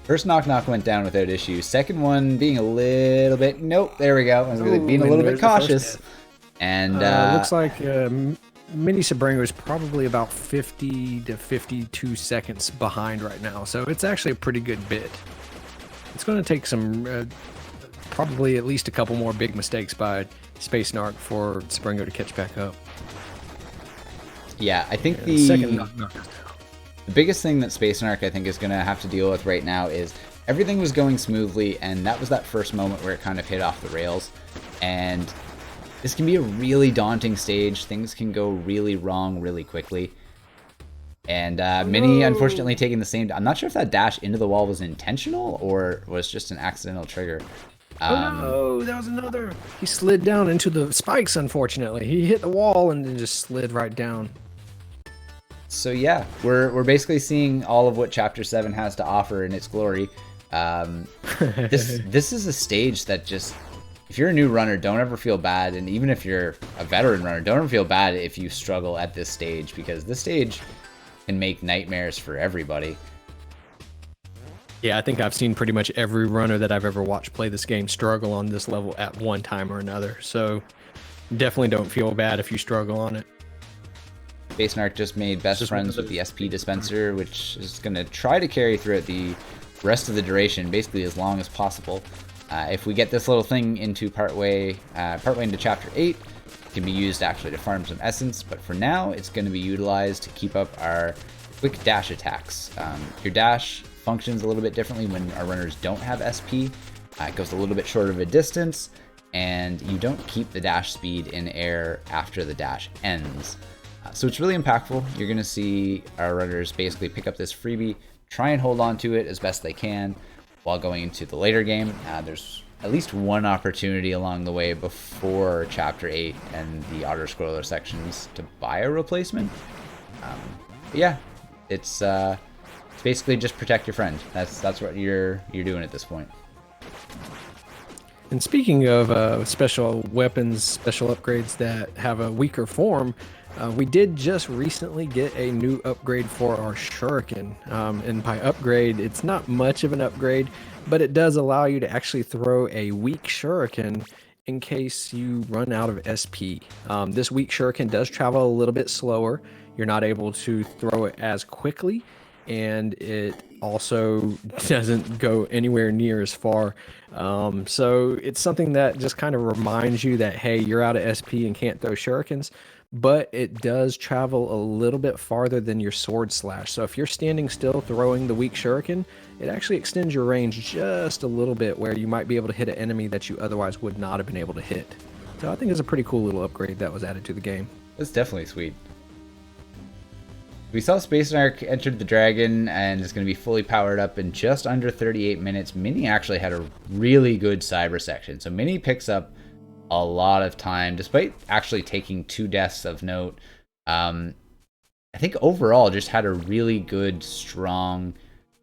First knock knock went down without issue. Second one being a little bit, nope, there we go. I was being a little bit cautious. And looks like MiniSebrango is probably about 50 to 52 seconds behind right now, so it's actually a pretty good bit. It's going to take some, probably at least a couple more big mistakes by SpaceNarc for Sebrango to catch back up. Yeah, I think the second knock knock is down. The biggest thing that SpaceNarc I think is going to have to deal with right now is everything was going smoothly, and that was that first moment where it kind of hit off the rails. And this can be a really daunting stage. Things can go really wrong really quickly. And Mini, unfortunately, taking the same... I'm not sure if that dash into the wall was intentional or was just an accidental trigger. Oh no, that was another. He slid down into the spikes, unfortunately. He hit the wall and then just slid right down. So yeah, we're basically seeing all of what Chapter 7 has to offer in its glory. This is a stage that just... If you're a new runner, don't ever feel bad. And even if you're a veteran runner, don't ever feel bad if you struggle at this stage, because this stage can make nightmares for everybody. Yeah, I think I've seen pretty much every runner that I've ever watched play this game struggle on this level at one time or another. So definitely don't feel bad if you struggle on it. SpaceNarc just made best friends with the SP dispenser, which is going to try to carry throughout the rest of the duration, basically as long as possible. If we get this little thing into partway into Chapter 8, it can be used actually to farm some essence, but for now it's going to be utilized to keep up our quick dash attacks. Your dash functions a little bit differently when our runners don't have SP. It goes a little bit shorter of a distance, and you don't keep the dash speed in air after the dash ends. So it's really impactful. You're going to see our runners basically pick up this freebie, try and hold on to it as best they can while going into the later game. There's at least one opportunity along the way before Chapter 8 and the auto-scroller sections to buy a replacement. Yeah, it's basically just protect your friend. That's what you're doing at this point. And speaking of special weapons, special upgrades that have a weaker form, we did just recently get a new upgrade for our shuriken. And by upgrade, it's not much of an upgrade, but it does allow you to actually throw a weak shuriken in case you run out of SP. This weak shuriken does travel a little bit slower. You're not able to throw it as quickly, and it also doesn't go anywhere near as far. So it's something that just kind of reminds you that, hey, you're out of SP and can't throw shurikens, but it does travel a little bit farther than your sword slash. So if you're standing still throwing the weak shuriken, it actually extends your range just a little bit, where you might be able to hit an enemy that you otherwise would not have been able to hit. So I think it's a pretty cool little upgrade that was added to the game. It's definitely sweet. We saw SpaceNarc entered the Dragon and is going to be fully powered up in just under 38 minutes. Mini actually had a really good cyber section. So Mini picks up a lot of time, despite actually taking 2 deaths of note. I think overall just had a really good, strong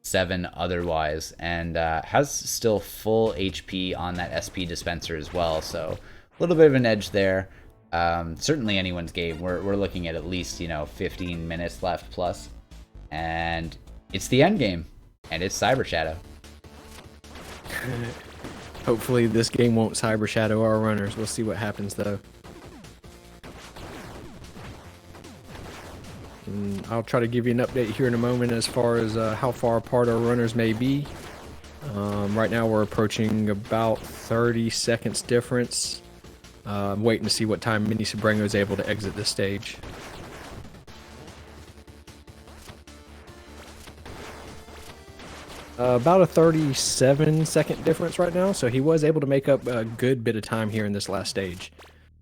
7 otherwise, and has still full HP on that SP dispenser as well. So a little bit of an edge there. Certainly anyone's game. We're looking at least 15 minutes left plus, and it's the end game, and it's Cyber Shadow. Hopefully this game won't Cyber Shadow our runners. We'll see what happens though. And I'll try to give you an update here in a moment as far as how far apart our runners may be. Right now we're approaching about 30 seconds difference. I'm waiting to see what time MiniSebrango is able to exit this stage. About a 37-second difference right now, so he was able to make up a good bit of time here in this last stage.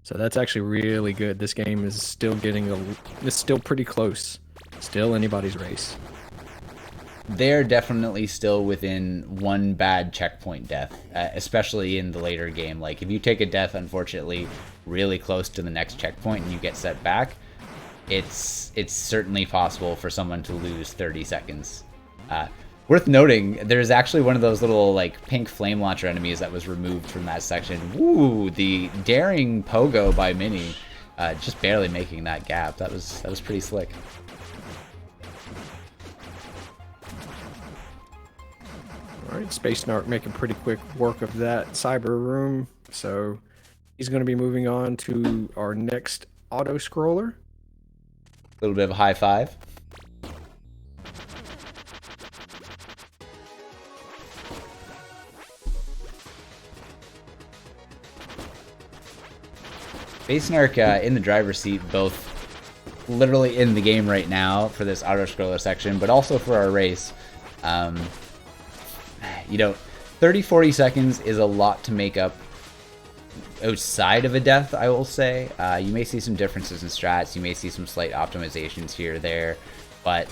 So that's actually really good. This game is still it's still pretty close. Still anybody's race. They're definitely still within one bad checkpoint death, especially in the later game. Like, if you take a death, unfortunately, really close to the next checkpoint and you get set back, it's certainly possible for someone to lose 30 seconds. Worth noting, there's actually one of those little, like, pink flame launcher enemies that was removed from that section. Woo! The daring pogo by Mini, just barely making that gap. That was pretty slick. Alright, SpaceNarc making pretty quick work of that cyber room, so he's going to be moving on to our next auto-scroller. A little bit of a high five. SpaceNarc in the driver's seat, both literally in the game right now for this auto-scroller section, but also for our race. 30-40 seconds is a lot to make up outside of a death, I will say. You may see some differences in strats, you may see some slight optimizations here or there, but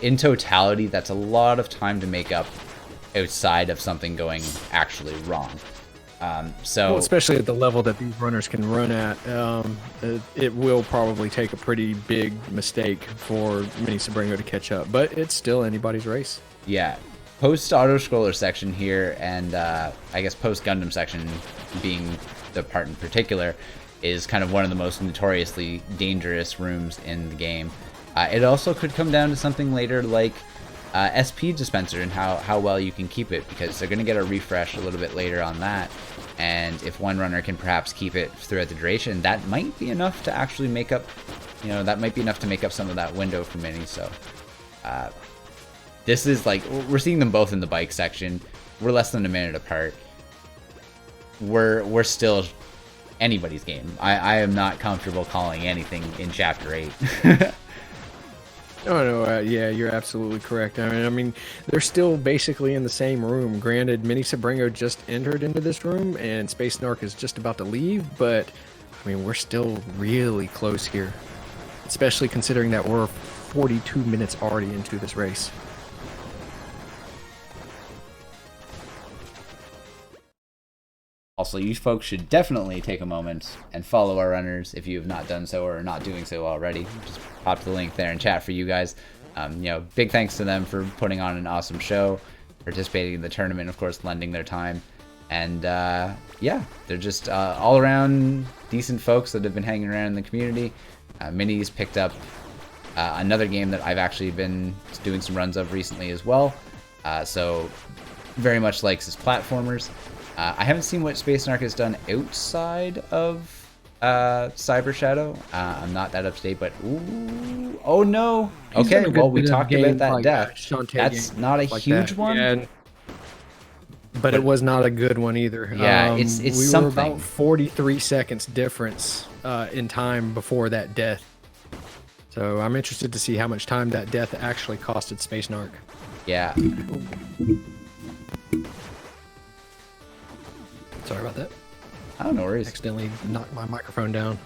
in totality, that's a lot of time to make up outside of something going actually wrong. Well, especially at the level that these runners can run at, it will probably take a pretty big mistake for MiniSebrango to catch up, but it's still anybody's race. Yeah. Post auto-scroller section here, and I guess post Gundam section being the part in particular, is kind of one of the most notoriously dangerous rooms in the game. It also could come down to something later like SP dispenser and how well you can keep it, because they're going to get a refresh a little bit later on that, and if one runner can perhaps keep it throughout the duration, that might be enough to actually make up, that might be enough to make up some of that window for Mini. So this is like, we're seeing them both in the bike section. We're less than a minute apart. We're still anybody's game. I am not comfortable calling anything in Chapter 8. No, yeah, you're absolutely correct. I mean, they're still basically in the same room. Granted, MiniSebrango just entered into this room, and SpaceNarc is just about to leave, but, I mean, we're still really close here. Especially considering that we're 42 minutes already into this race. Also, you folks should definitely take a moment and follow our runners if you have not done so or are not doing so already. Just pop the link there in chat for you guys. Big thanks to them for putting on an awesome show, participating in the tournament, of course, lending their time. And yeah, they're just all around decent folks that have been hanging around in the community. Mini's picked up another game that I've actually been doing some runs of recently as well. So very much likes his platformers. I haven't seen what SpaceNarc has done outside of Cyber Shadow. I'm not that up to date, but ooh, oh no. Okay, well, we talked about that death. That's not a huge one. Yeah, but it was not a good one either. Yeah, it's we something. were about 43 seconds difference in time before that death. So I'm interested to see how much time that death actually costed SpaceNarc. Yeah. Sorry about that. Oh, no worries. Accidentally knocked my microphone down.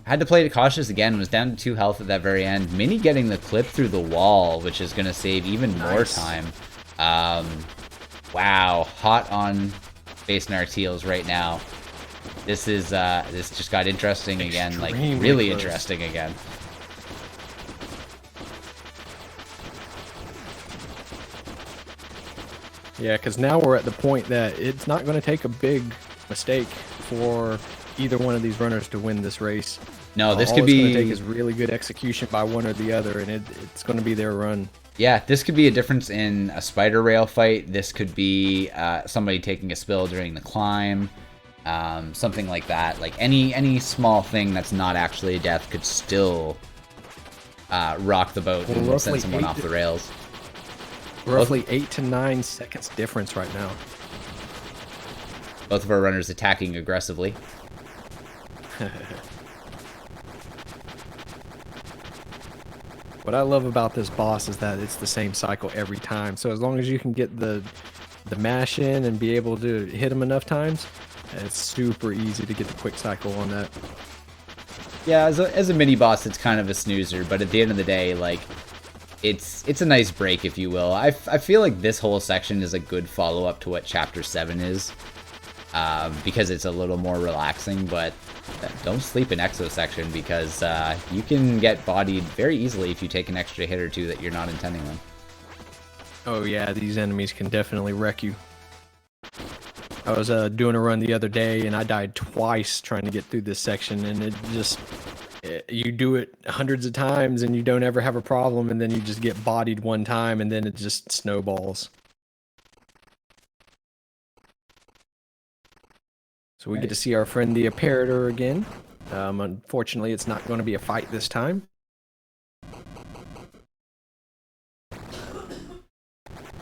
Had to play it cautious again. Was down to 2 health at that very end. Mini getting the clip through the wall, which is going to save even more time. Wow, hot on SpaceNarc's heels right now. This is this just got interesting again, like really interesting again. Yeah, because now we're at the point that it's not going to take a big mistake for either one of these runners to win this race. No, this all could it's be going to take is really good execution by one or the other, and it's going to be their run. Yeah, this could be a difference in a spider rail fight. This could be somebody taking a spill during the climb, something like that. Like any small thing that's not actually a death could still rock the boat and send someone off the rails. Roughly 8 to 9 seconds difference right now. Both of our runners attacking aggressively. What I love about this boss is that it's the same cycle every time. So as long as you can get the mash in and be able to hit them enough times, it's super easy to get the quick cycle on that. Yeah, as a mini boss, it's kind of a snoozer, but at the end of the day, like, it's a nice break, if you will. I feel like this whole section is a good follow-up to what Chapter 7 is, because it's a little more relaxing, but don't sleep in Exo section, because you can get bodied very easily if you take an extra hit or two that you're not intending on. Oh yeah, these enemies can definitely wreck you. I was doing a run the other day, and I died twice trying to get through this section, and it just... you do it hundreds of times and you don't ever have a problem, and then you just get bodied one time and then it just snowballs. So we get to see our friend the Apparator again. Unfortunately, it's not going to be a fight this time.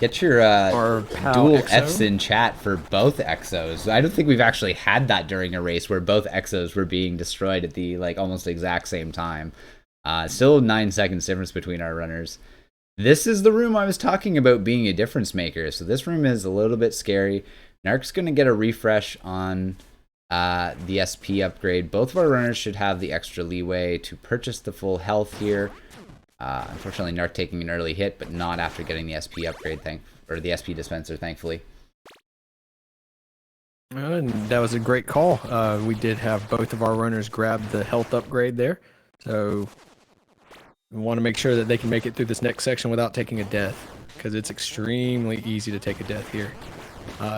Get your dual Exo. Fs in chat for both Exos. I don't think we've actually had that during a race where both Exos were being destroyed at the almost exact same time. Still 9 seconds difference between our runners. This is the room I was talking about being a difference maker. So this room is a little bit scary. Narc's going to get a refresh on the SP upgrade. Both of our runners should have the extra leeway to purchase the full health here. Unfortunately, Narc taking an early hit, but not after getting the SP upgrade, or the SP dispenser, thankfully. And that was a great call. We did have both of our runners grab the health upgrade there. So we want to make sure that they can make it through this next section without taking a death, because it's extremely easy to take a death here.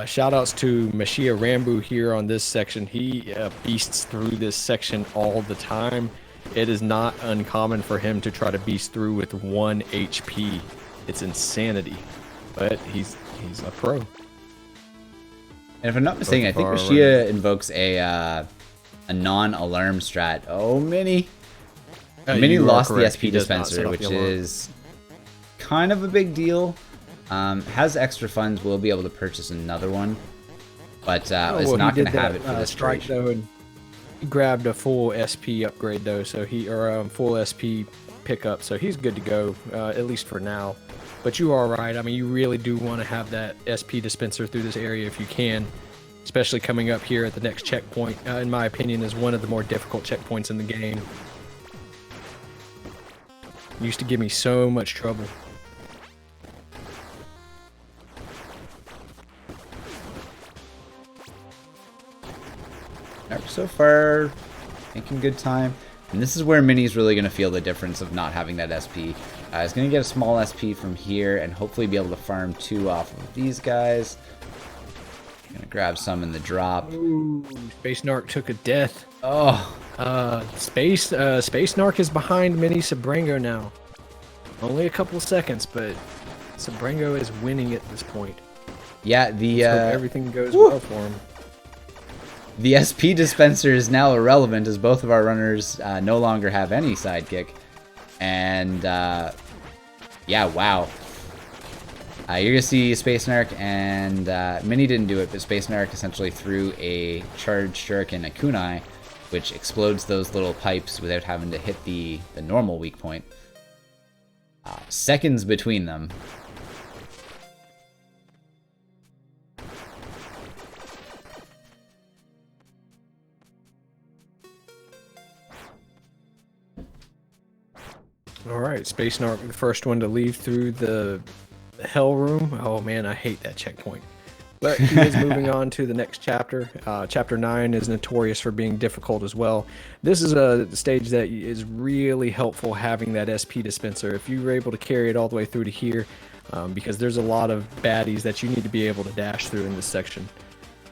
Shout outs to Mashia Rambu here on this section. He beasts through this section all the time. It is not uncommon for him to try to beast through with 1 HP. It's insanity, but he's a pro. And if I'm not mistaken, I think Mashia invokes a non-alarm strat. Oh, Mini! Mini lost the SP dispenser, which is kind of a big deal. Has extra funds, will be able to purchase another one, but is not going to have it for this strike though. And he grabbed a full SP upgrade though, so full SP pickup, so he's good to go at least for now. But you are right. I mean, you really do want to have that SP dispenser through this area if you can, especially coming up here at the next checkpoint. In my opinion, is one of the more difficult checkpoints in the game. It used to give me so much trouble. So far, making good time. And this is where Mini's really going to feel the difference of not having that SP. He's going to get a small SP from here and hopefully be able to farm 2 off of these guys. Going to grab some in the drop. Ooh, SpaceNarc took a death. Oh. SpaceNarc is behind MiniSebrango now. Only a couple seconds, but Sebrango is winning at this point. Yeah, everything goes well for him. The SP dispenser is now irrelevant as both of our runners no longer have any sidekick. And, yeah, wow. You're going to see SpaceNarc and Mini didn't do it, but SpaceNarc essentially threw a charged shuriken, a kunai, which explodes those little pipes without having to hit the normal weak point. Seconds between them. All right, SpaceNarc, the first one to leave through the hell room. Oh man, I hate that checkpoint. But he is moving on to the next chapter. Chapter 9 is notorious for being difficult as well. This is a stage that is really helpful having that SP dispenser. If you were able to carry it all the way through to here, because there's a lot of baddies that you need to be able to dash through in this section.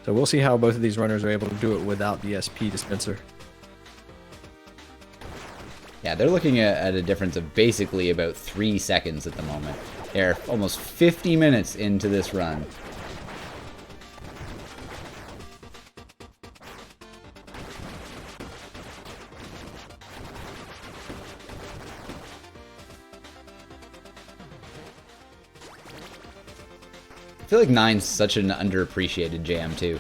So we'll see how both of these runners are able to do it without the SP dispenser. Yeah, they're looking at a difference of basically about 3 seconds at the moment. They're almost 50 minutes into this run. I feel like 9's such an underappreciated jam, too.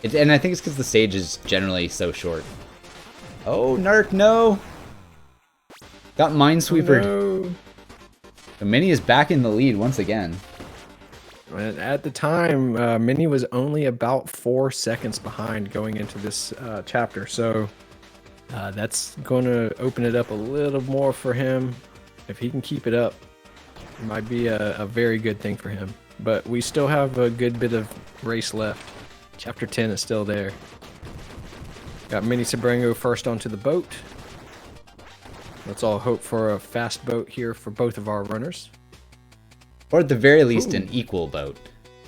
And I think it's because the stage is generally so short. Oh, Narc, no! Got Minesweepered. Oh, no. So Mini is back in the lead once again. At the time, Mini was only about 4 seconds behind going into this chapter, so that's going to open it up a little more for him. If he can keep it up, it might be a very good thing for him. But we still have a good bit of race left. Chapter 10 is still there. Got MiniSebrango first onto the boat. Let's all hope for a fast boat here for both of our runners. Or at the very least, an equal boat.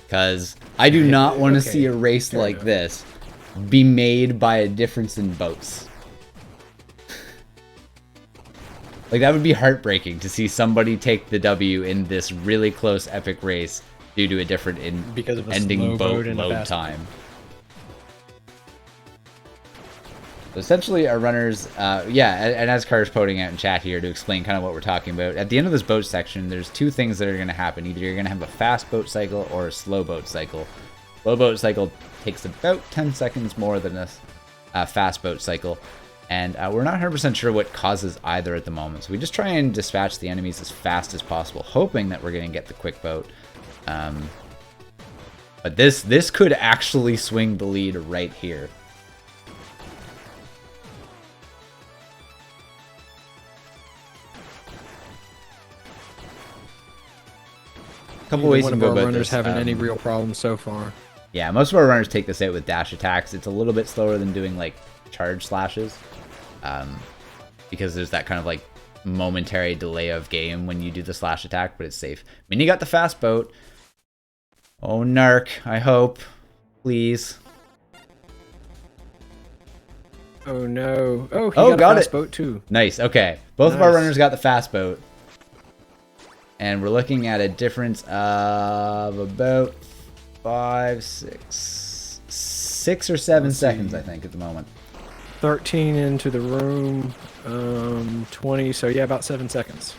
Because I do not want to see a race like this be made by a difference in boats. Like, that would be heartbreaking to see somebody take the W in this really close epic race due to a different ending boat load time. So essentially, our runners, and as Carter's pointing out in chat here to explain kind of what we're talking about, at the end of this boat section, there's 2 things that are going to happen. Either you're going to have a fast boat cycle or a slow boat cycle. Slow boat cycle takes about 10 seconds more than a fast boat cycle. And we're not 100% sure what causes either at the moment. So we just try and dispatch the enemies as fast as possible, hoping that we're going to get the quick boat. But this could actually swing the lead right here. Couple ways you can go about runners this. Haven't any real problems so far. Yeah, most of our runners take this out with dash attacks. It's a little bit slower than doing like charge slashes, because there's that kind of like momentary delay of game when you do the slash attack, but it's safe. Mini got the fast boat. Oh, Narc, I hope, please. Oh no! Oh, he got a fast boat too. Nice. Okay, both of our runners got the fast boat. And we're looking at a difference of about 6 or 7 seconds, I think, at the moment. 13 into the room, 20, so yeah, about 7 seconds.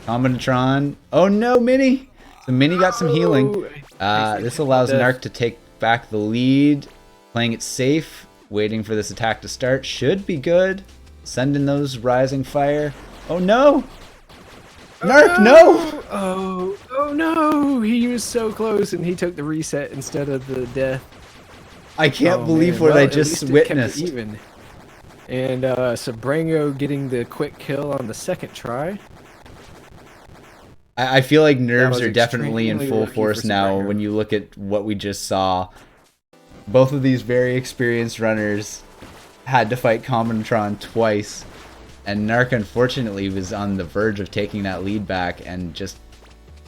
Combinatron. Oh no, Mini! So Mini got some healing. This allows Narc to take back the lead. Playing it safe, waiting for this attack to start. Should be good. Sending those rising fire. Oh no! Narc, no! Oh no! He was so close, and he took the reset instead of the death. I can't believe what I just witnessed. Even. And Sebrango getting the quick kill on the second try. I feel like nerves are definitely in full force now when you look at what we just saw. Both of these very experienced runners had to fight Combinatron twice. And Narc, unfortunately, was on the verge of taking that lead back and just...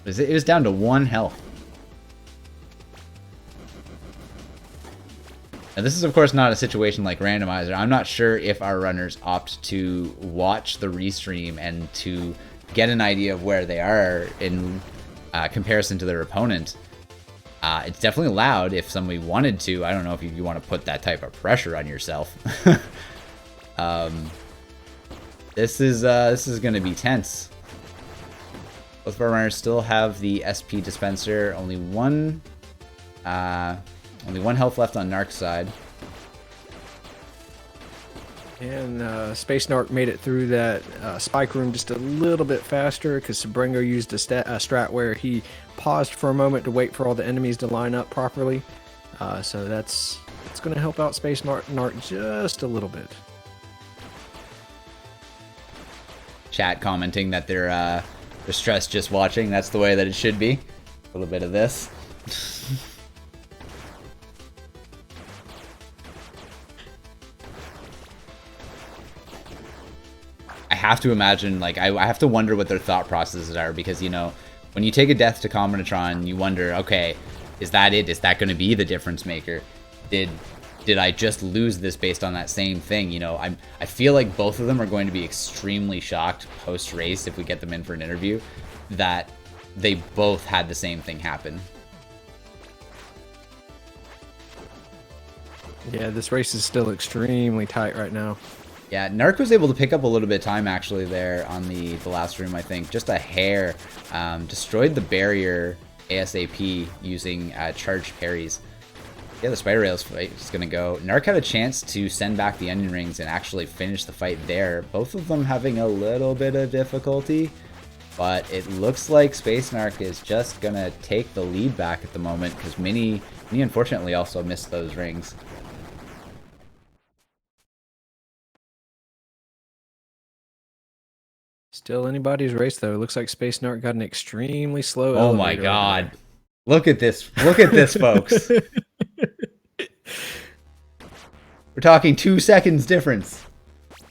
It was down to 1 health. Now, this is, of course, not a situation like Randomizer. I'm not sure if our runners opt to watch the restream and to get an idea of where they are in comparison to their opponent. It's definitely allowed if somebody wanted to. I don't know if you want to put that type of pressure on yourself. This is going to be tense. Both of our runners still have the SP dispenser. Only one health left on Narc's side. And SpaceNarc made it through that spike room just a little bit faster because Sebrango used a strat where he paused for a moment to wait for all the enemies to line up properly. So that's going to help out SpaceNarc just a little bit. chat commenting that they're stressed just watching. That's the way that it should be. A little bit of this. I have to imagine, like, I have to wonder what their thought processes are, because, you know, when you take a death to Combinatron, you wonder, okay, is that it? Is that going to be the difference maker? Did I just lose this based on that same thing? You know, I feel like both of them are going to be extremely shocked post-race, if we get them in for an interview, that they both had the same thing happen. Yeah, this race is still extremely tight right now. Yeah, Narc was able to pick up a little bit of time actually there on the last room, I think. Just a hair. Destroyed the barrier ASAP using charged parries. Yeah, the Spider Rails fight is going to go. Narc had a chance to send back the Onion Rings and actually finish the fight there. Both of them having a little bit of difficulty. But it looks like SpaceNarc is just going to take the lead back at the moment, because Mini unfortunately also missed those rings. Still anybody's race, though. It looks like SpaceNarc got an extremely slow Oh my elevator god. Look at this. Look at this, folks. We're talking 2 seconds difference.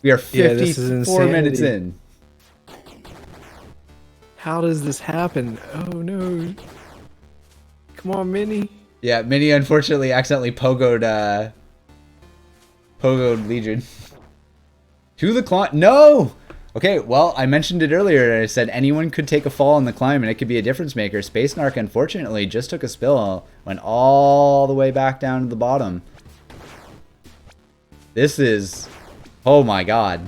We are 54 minutes in. How does this happen? Oh no. Come on, Mini. Yeah, Mini unfortunately accidentally pogoed Legion. To the climb. No! Okay, well, I mentioned it earlier. I said anyone could take a fall on the climb and it could be a difference maker. SpaceNarc unfortunately just took a spill, went all the way back down to the bottom. This is, oh my god.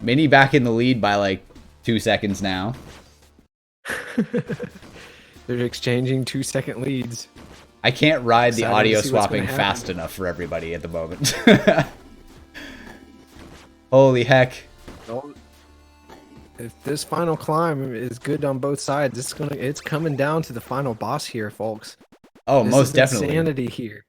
Mini back in the lead by like 2 seconds now. They're exchanging 2-second leads. I can't ride the audio swapping fast enough for everybody at the moment. Holy heck. If this final climb is good on both sides, it's coming down to the final boss here, folks. Oh, most definitely. Insanity here.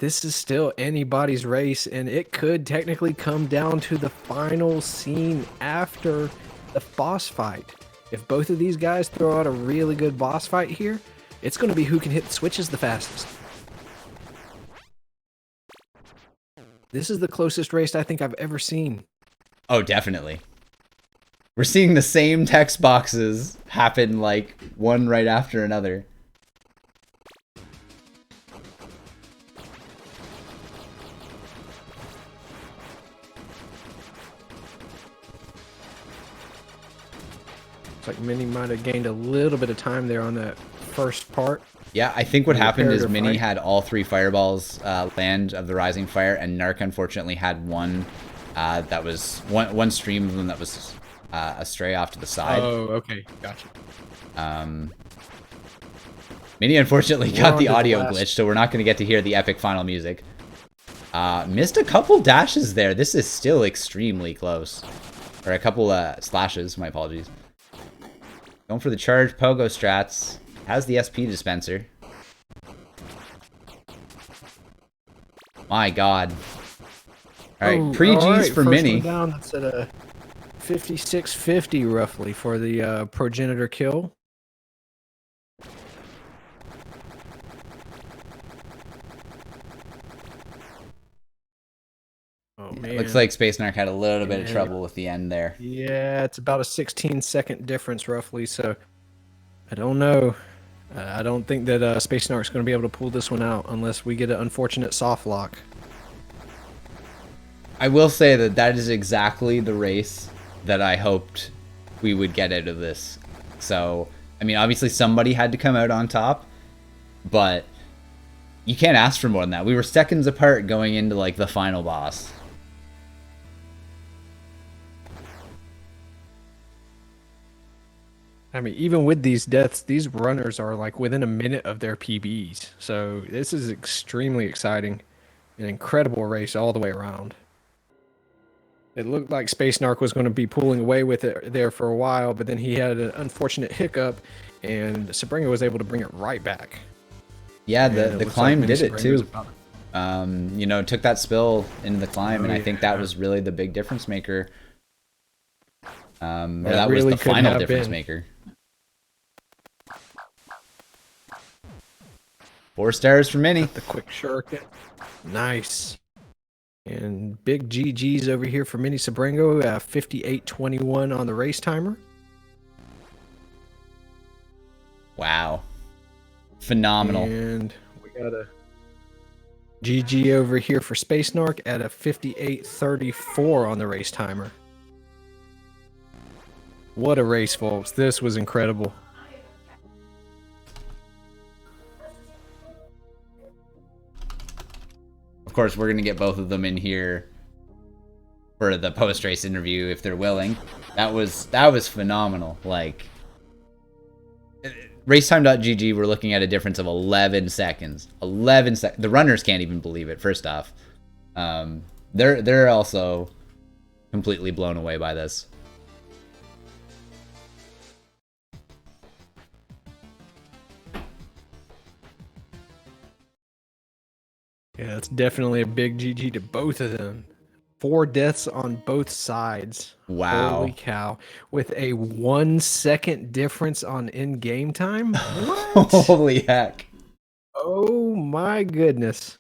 This is still anybody's race, and it could technically come down to the final scene after the boss fight. If both of these guys throw out a really good boss fight here, it's going to be who can hit the switches the fastest. This is the closest race I think I've ever seen. Oh, definitely. We're seeing the same text boxes happen like one right after another. Looks like Mini might have gained a little bit of time there on that first part. Yeah, I think what happened is Mini had all 3 fireballs land of the Rising Fire, and Narc unfortunately had one that was one stream of them that was astray off to the side. Oh, okay, gotcha. Mini unfortunately got the audio glitch, so we're not going to get to hear the epic final music. Missed a couple dashes there. This is still extremely close. Or a couple slashes, my apologies. Going for the charge pogo strats. Has the SP dispenser. My god. Alright, pre-Gs for Mini. Down, that's at a 5650 roughly for the progenitor kill. Oh man. Looks like SpaceNarc had a little bit of trouble with the end there. Yeah, it's about a 16-second difference roughly, so I don't know. I don't think that SpaceNarc's going to be able to pull this one out unless we get an unfortunate soft lock. I will say that that is exactly the race that I hoped we would get out of this. So, I mean, obviously somebody had to come out on top, but you can't ask for more than that. We were seconds apart going into, like, the final boss. I mean, even with these deaths, these runners are like within a minute of their PBs. So this is extremely exciting. An incredible race all the way around. It looked like SpaceNarc was going to be pulling away with it there for a while, but then he had an unfortunate hiccup, and Sebrango was able to bring it right back. Yeah, the climb did it too. You know, took that spill into the climb, and I think that yeah. was really the big difference maker. Or That that was really the could final have difference been. maker. 4 stars for Mini. The quick shuriken. Nice. And big GG's over here for MiniSebrango, 58:21 on the race timer. Wow. Phenomenal. And we got a GG over here for SpaceNarc at a 58:34 on the race timer. What a race, folks. This was incredible. Of course, we're going to get both of them in here for the post-race interview if they're willing. That was phenomenal. Like, racetime.gg, we're looking at a difference of 11 seconds. 11 seconds. The runners can't even believe it, first off. They're also completely blown away by this. Yeah, it's definitely a big GG to both of them. 4 deaths on both sides. Wow. Holy cow. With a 1 second difference on in-game time? What? Holy heck. Oh my goodness.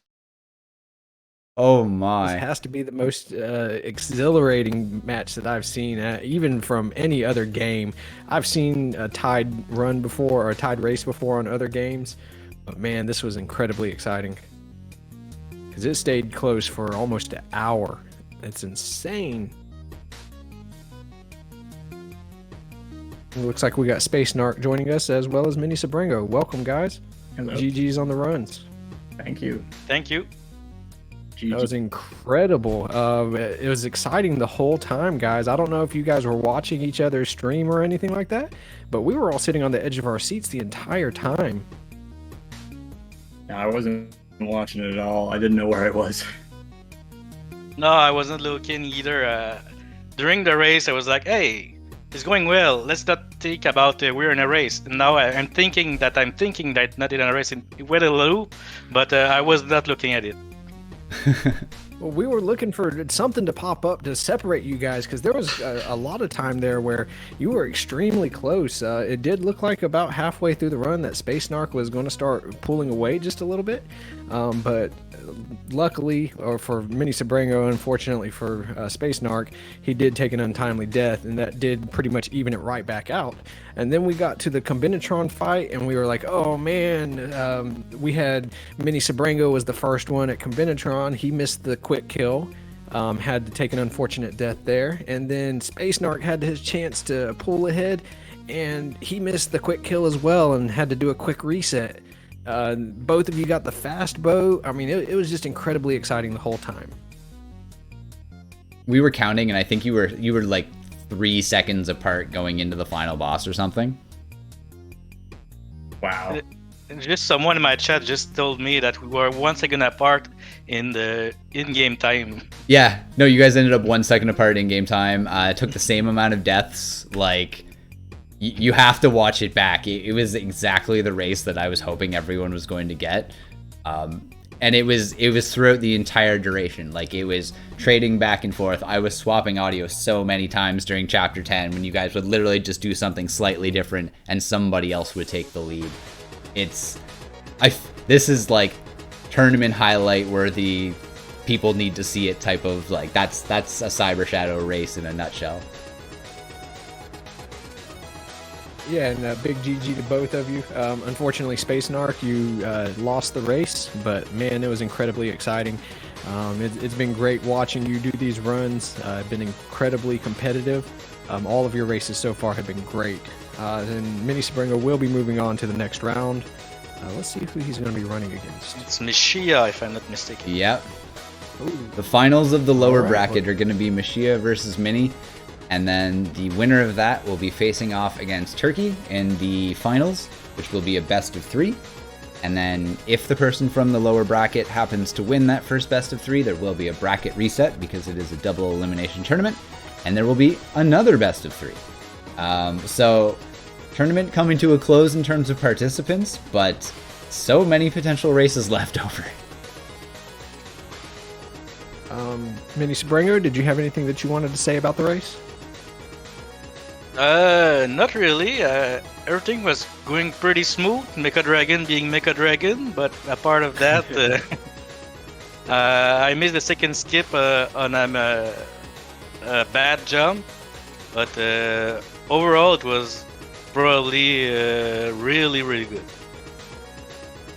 Oh This my. has to be the most exhilarating match that I've seen, even from any other game. I've seen a tied run before, or a tied race before on other games. But man, this was incredibly exciting. Because it stayed close for almost an hour. It's insane. It looks like we got SpaceNarc joining us as well as MiniSebrango. Welcome, guys. Hello. GG's on the runs. Thank you. Thank you. GG. That was incredible. It was exciting the whole time, guys. I don't know if you guys were watching each other's stream or anything like that, but we were all sitting on the edge of our seats the entire time. No, I wasn't watching it at all. I didn't know where I was. No, I wasn't looking either. During the race, I was like, hey, it's going well. Let's not think about we're in a race. And now I'm thinking that not in a race. It went a little, but I was not looking at it. Well, we were looking for something to pop up to separate you guys, because there was a lot of time there where you were extremely close. It did look like about halfway through the run that SpaceNarc was going to start pulling away just a little bit, but luckily, or for MiniSebrango, unfortunately for SpaceNarc, he did take an untimely death, and that did pretty much even it right back out. And then we got to the Combinatron fight, and we were like, oh man, we had MiniSebrango was the first one at Combinatron. He missed the quick kill, had to take an unfortunate death there. And then SpaceNarc had his chance to pull ahead, and he missed the quick kill as well and had to do a quick reset. Both of you got the fast bow. I mean, it was just incredibly exciting the whole time. We were counting, and I think you were like 3 seconds apart going into the final boss or something. Wow. Just someone in my chat just told me that we were 1 second apart in the in-game time. Yeah, no, you guys ended up 1 second apart in game time. It took the same amount of deaths. Like, you have to watch it back. It was exactly the race that I was hoping everyone was going to get. And it was throughout the entire duration. Like, it was trading back and forth. I was swapping audio so many times during chapter 10 when you guys would literally just do something slightly different and somebody else would take the lead. This is like tournament highlight worthy, people need to see it type of, like, that's a Cyber Shadow race in a nutshell. Yeah, and big GG to both of you. Unfortunately, SpaceNarc, you lost the race, but man, it was incredibly exciting. It's been great watching you do these runs. Been incredibly competitive. All of your races so far have been great. And MiniSebrango will be moving on to the next round. Let's see who he's going to be running against. It's Mishia, if I'm not mistaken. Yep. Ooh. The finals of the lower All right, bracket are going to be Mashia versus Mini. And then the winner of that will be facing off against Turkey in the finals, which will be a best of 3. And then if the person from the lower bracket happens to win that first best of 3, there will be a bracket reset because it is a double elimination tournament. And there will be another best of 3. So tournament coming to a close in terms of participants, but so many potential races left over. MiniSebrango, did you have anything that you wanted to say about the race? Not really. Everything was going pretty smooth. Mecha Dragon being Mecha Dragon, but a part of that, I missed the second skip on a bad jump. But overall, it was probably really, really good.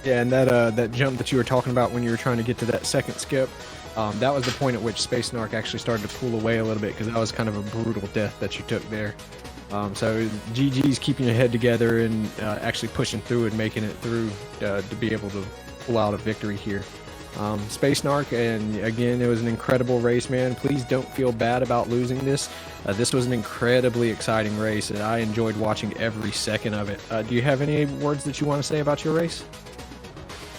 Yeah, and that jump that you were talking about when you were trying to get to that second skip, that was the point at which SpaceNarc actually started to pull away a little bit, because that was kind of a brutal death that you took there. So GG's keeping your head together and actually pushing through and making it through to be able to pull out a victory here. SpaceNarc, and again, it was an incredible race, man. Please don't feel bad about losing this. This was an incredibly exciting race, and I enjoyed watching every second of it. Do you have any words that you want to say about your race?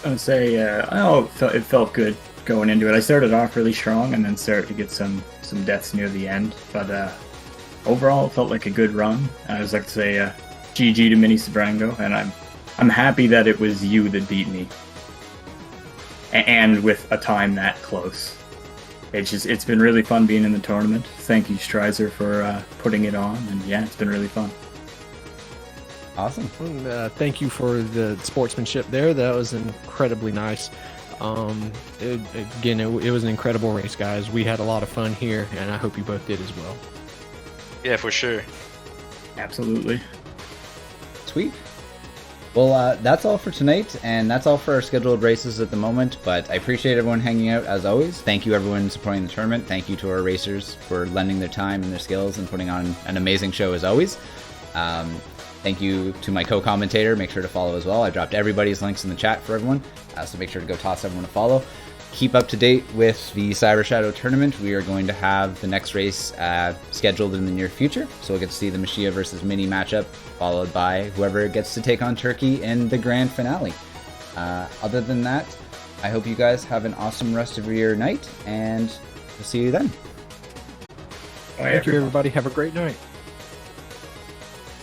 I would say, it felt good going into it. I started off really strong and then started to get some deaths near the end. But overall, it felt like a good run. I would like to say GG to MiniSebrango, and I'm happy that it was you that beat me. And with a time that close. It's been really fun being in the tournament. Thank you, Strizer, for putting it on, and yeah, it's been really fun. Awesome. Thank you for the sportsmanship there. That was incredibly nice. It was an incredible race, guys. We had a lot of fun here, and I hope you both did as well. Yeah, for sure. Absolutely. Sweet. Well, that's all for tonight, and that's all for our scheduled races at the moment, but I appreciate everyone hanging out as always. Thank you everyone supporting the tournament. Thank you to our racers for lending their time and their skills and putting on an amazing show as always. Thank you to my co-commentator. Make sure to follow as well. I dropped everybody's links in the chat for everyone, so make sure to go toss everyone a follow. Keep up to date with the Cyber Shadow tournament. We are going to have the next race scheduled in the near future, so we'll get to see the Mashia versus Mini matchup, followed by whoever gets to take on Turkey in the grand finale. Other than that, I hope you guys have an awesome rest of your night, and we'll see you then. Thank you, everybody. Have a great night.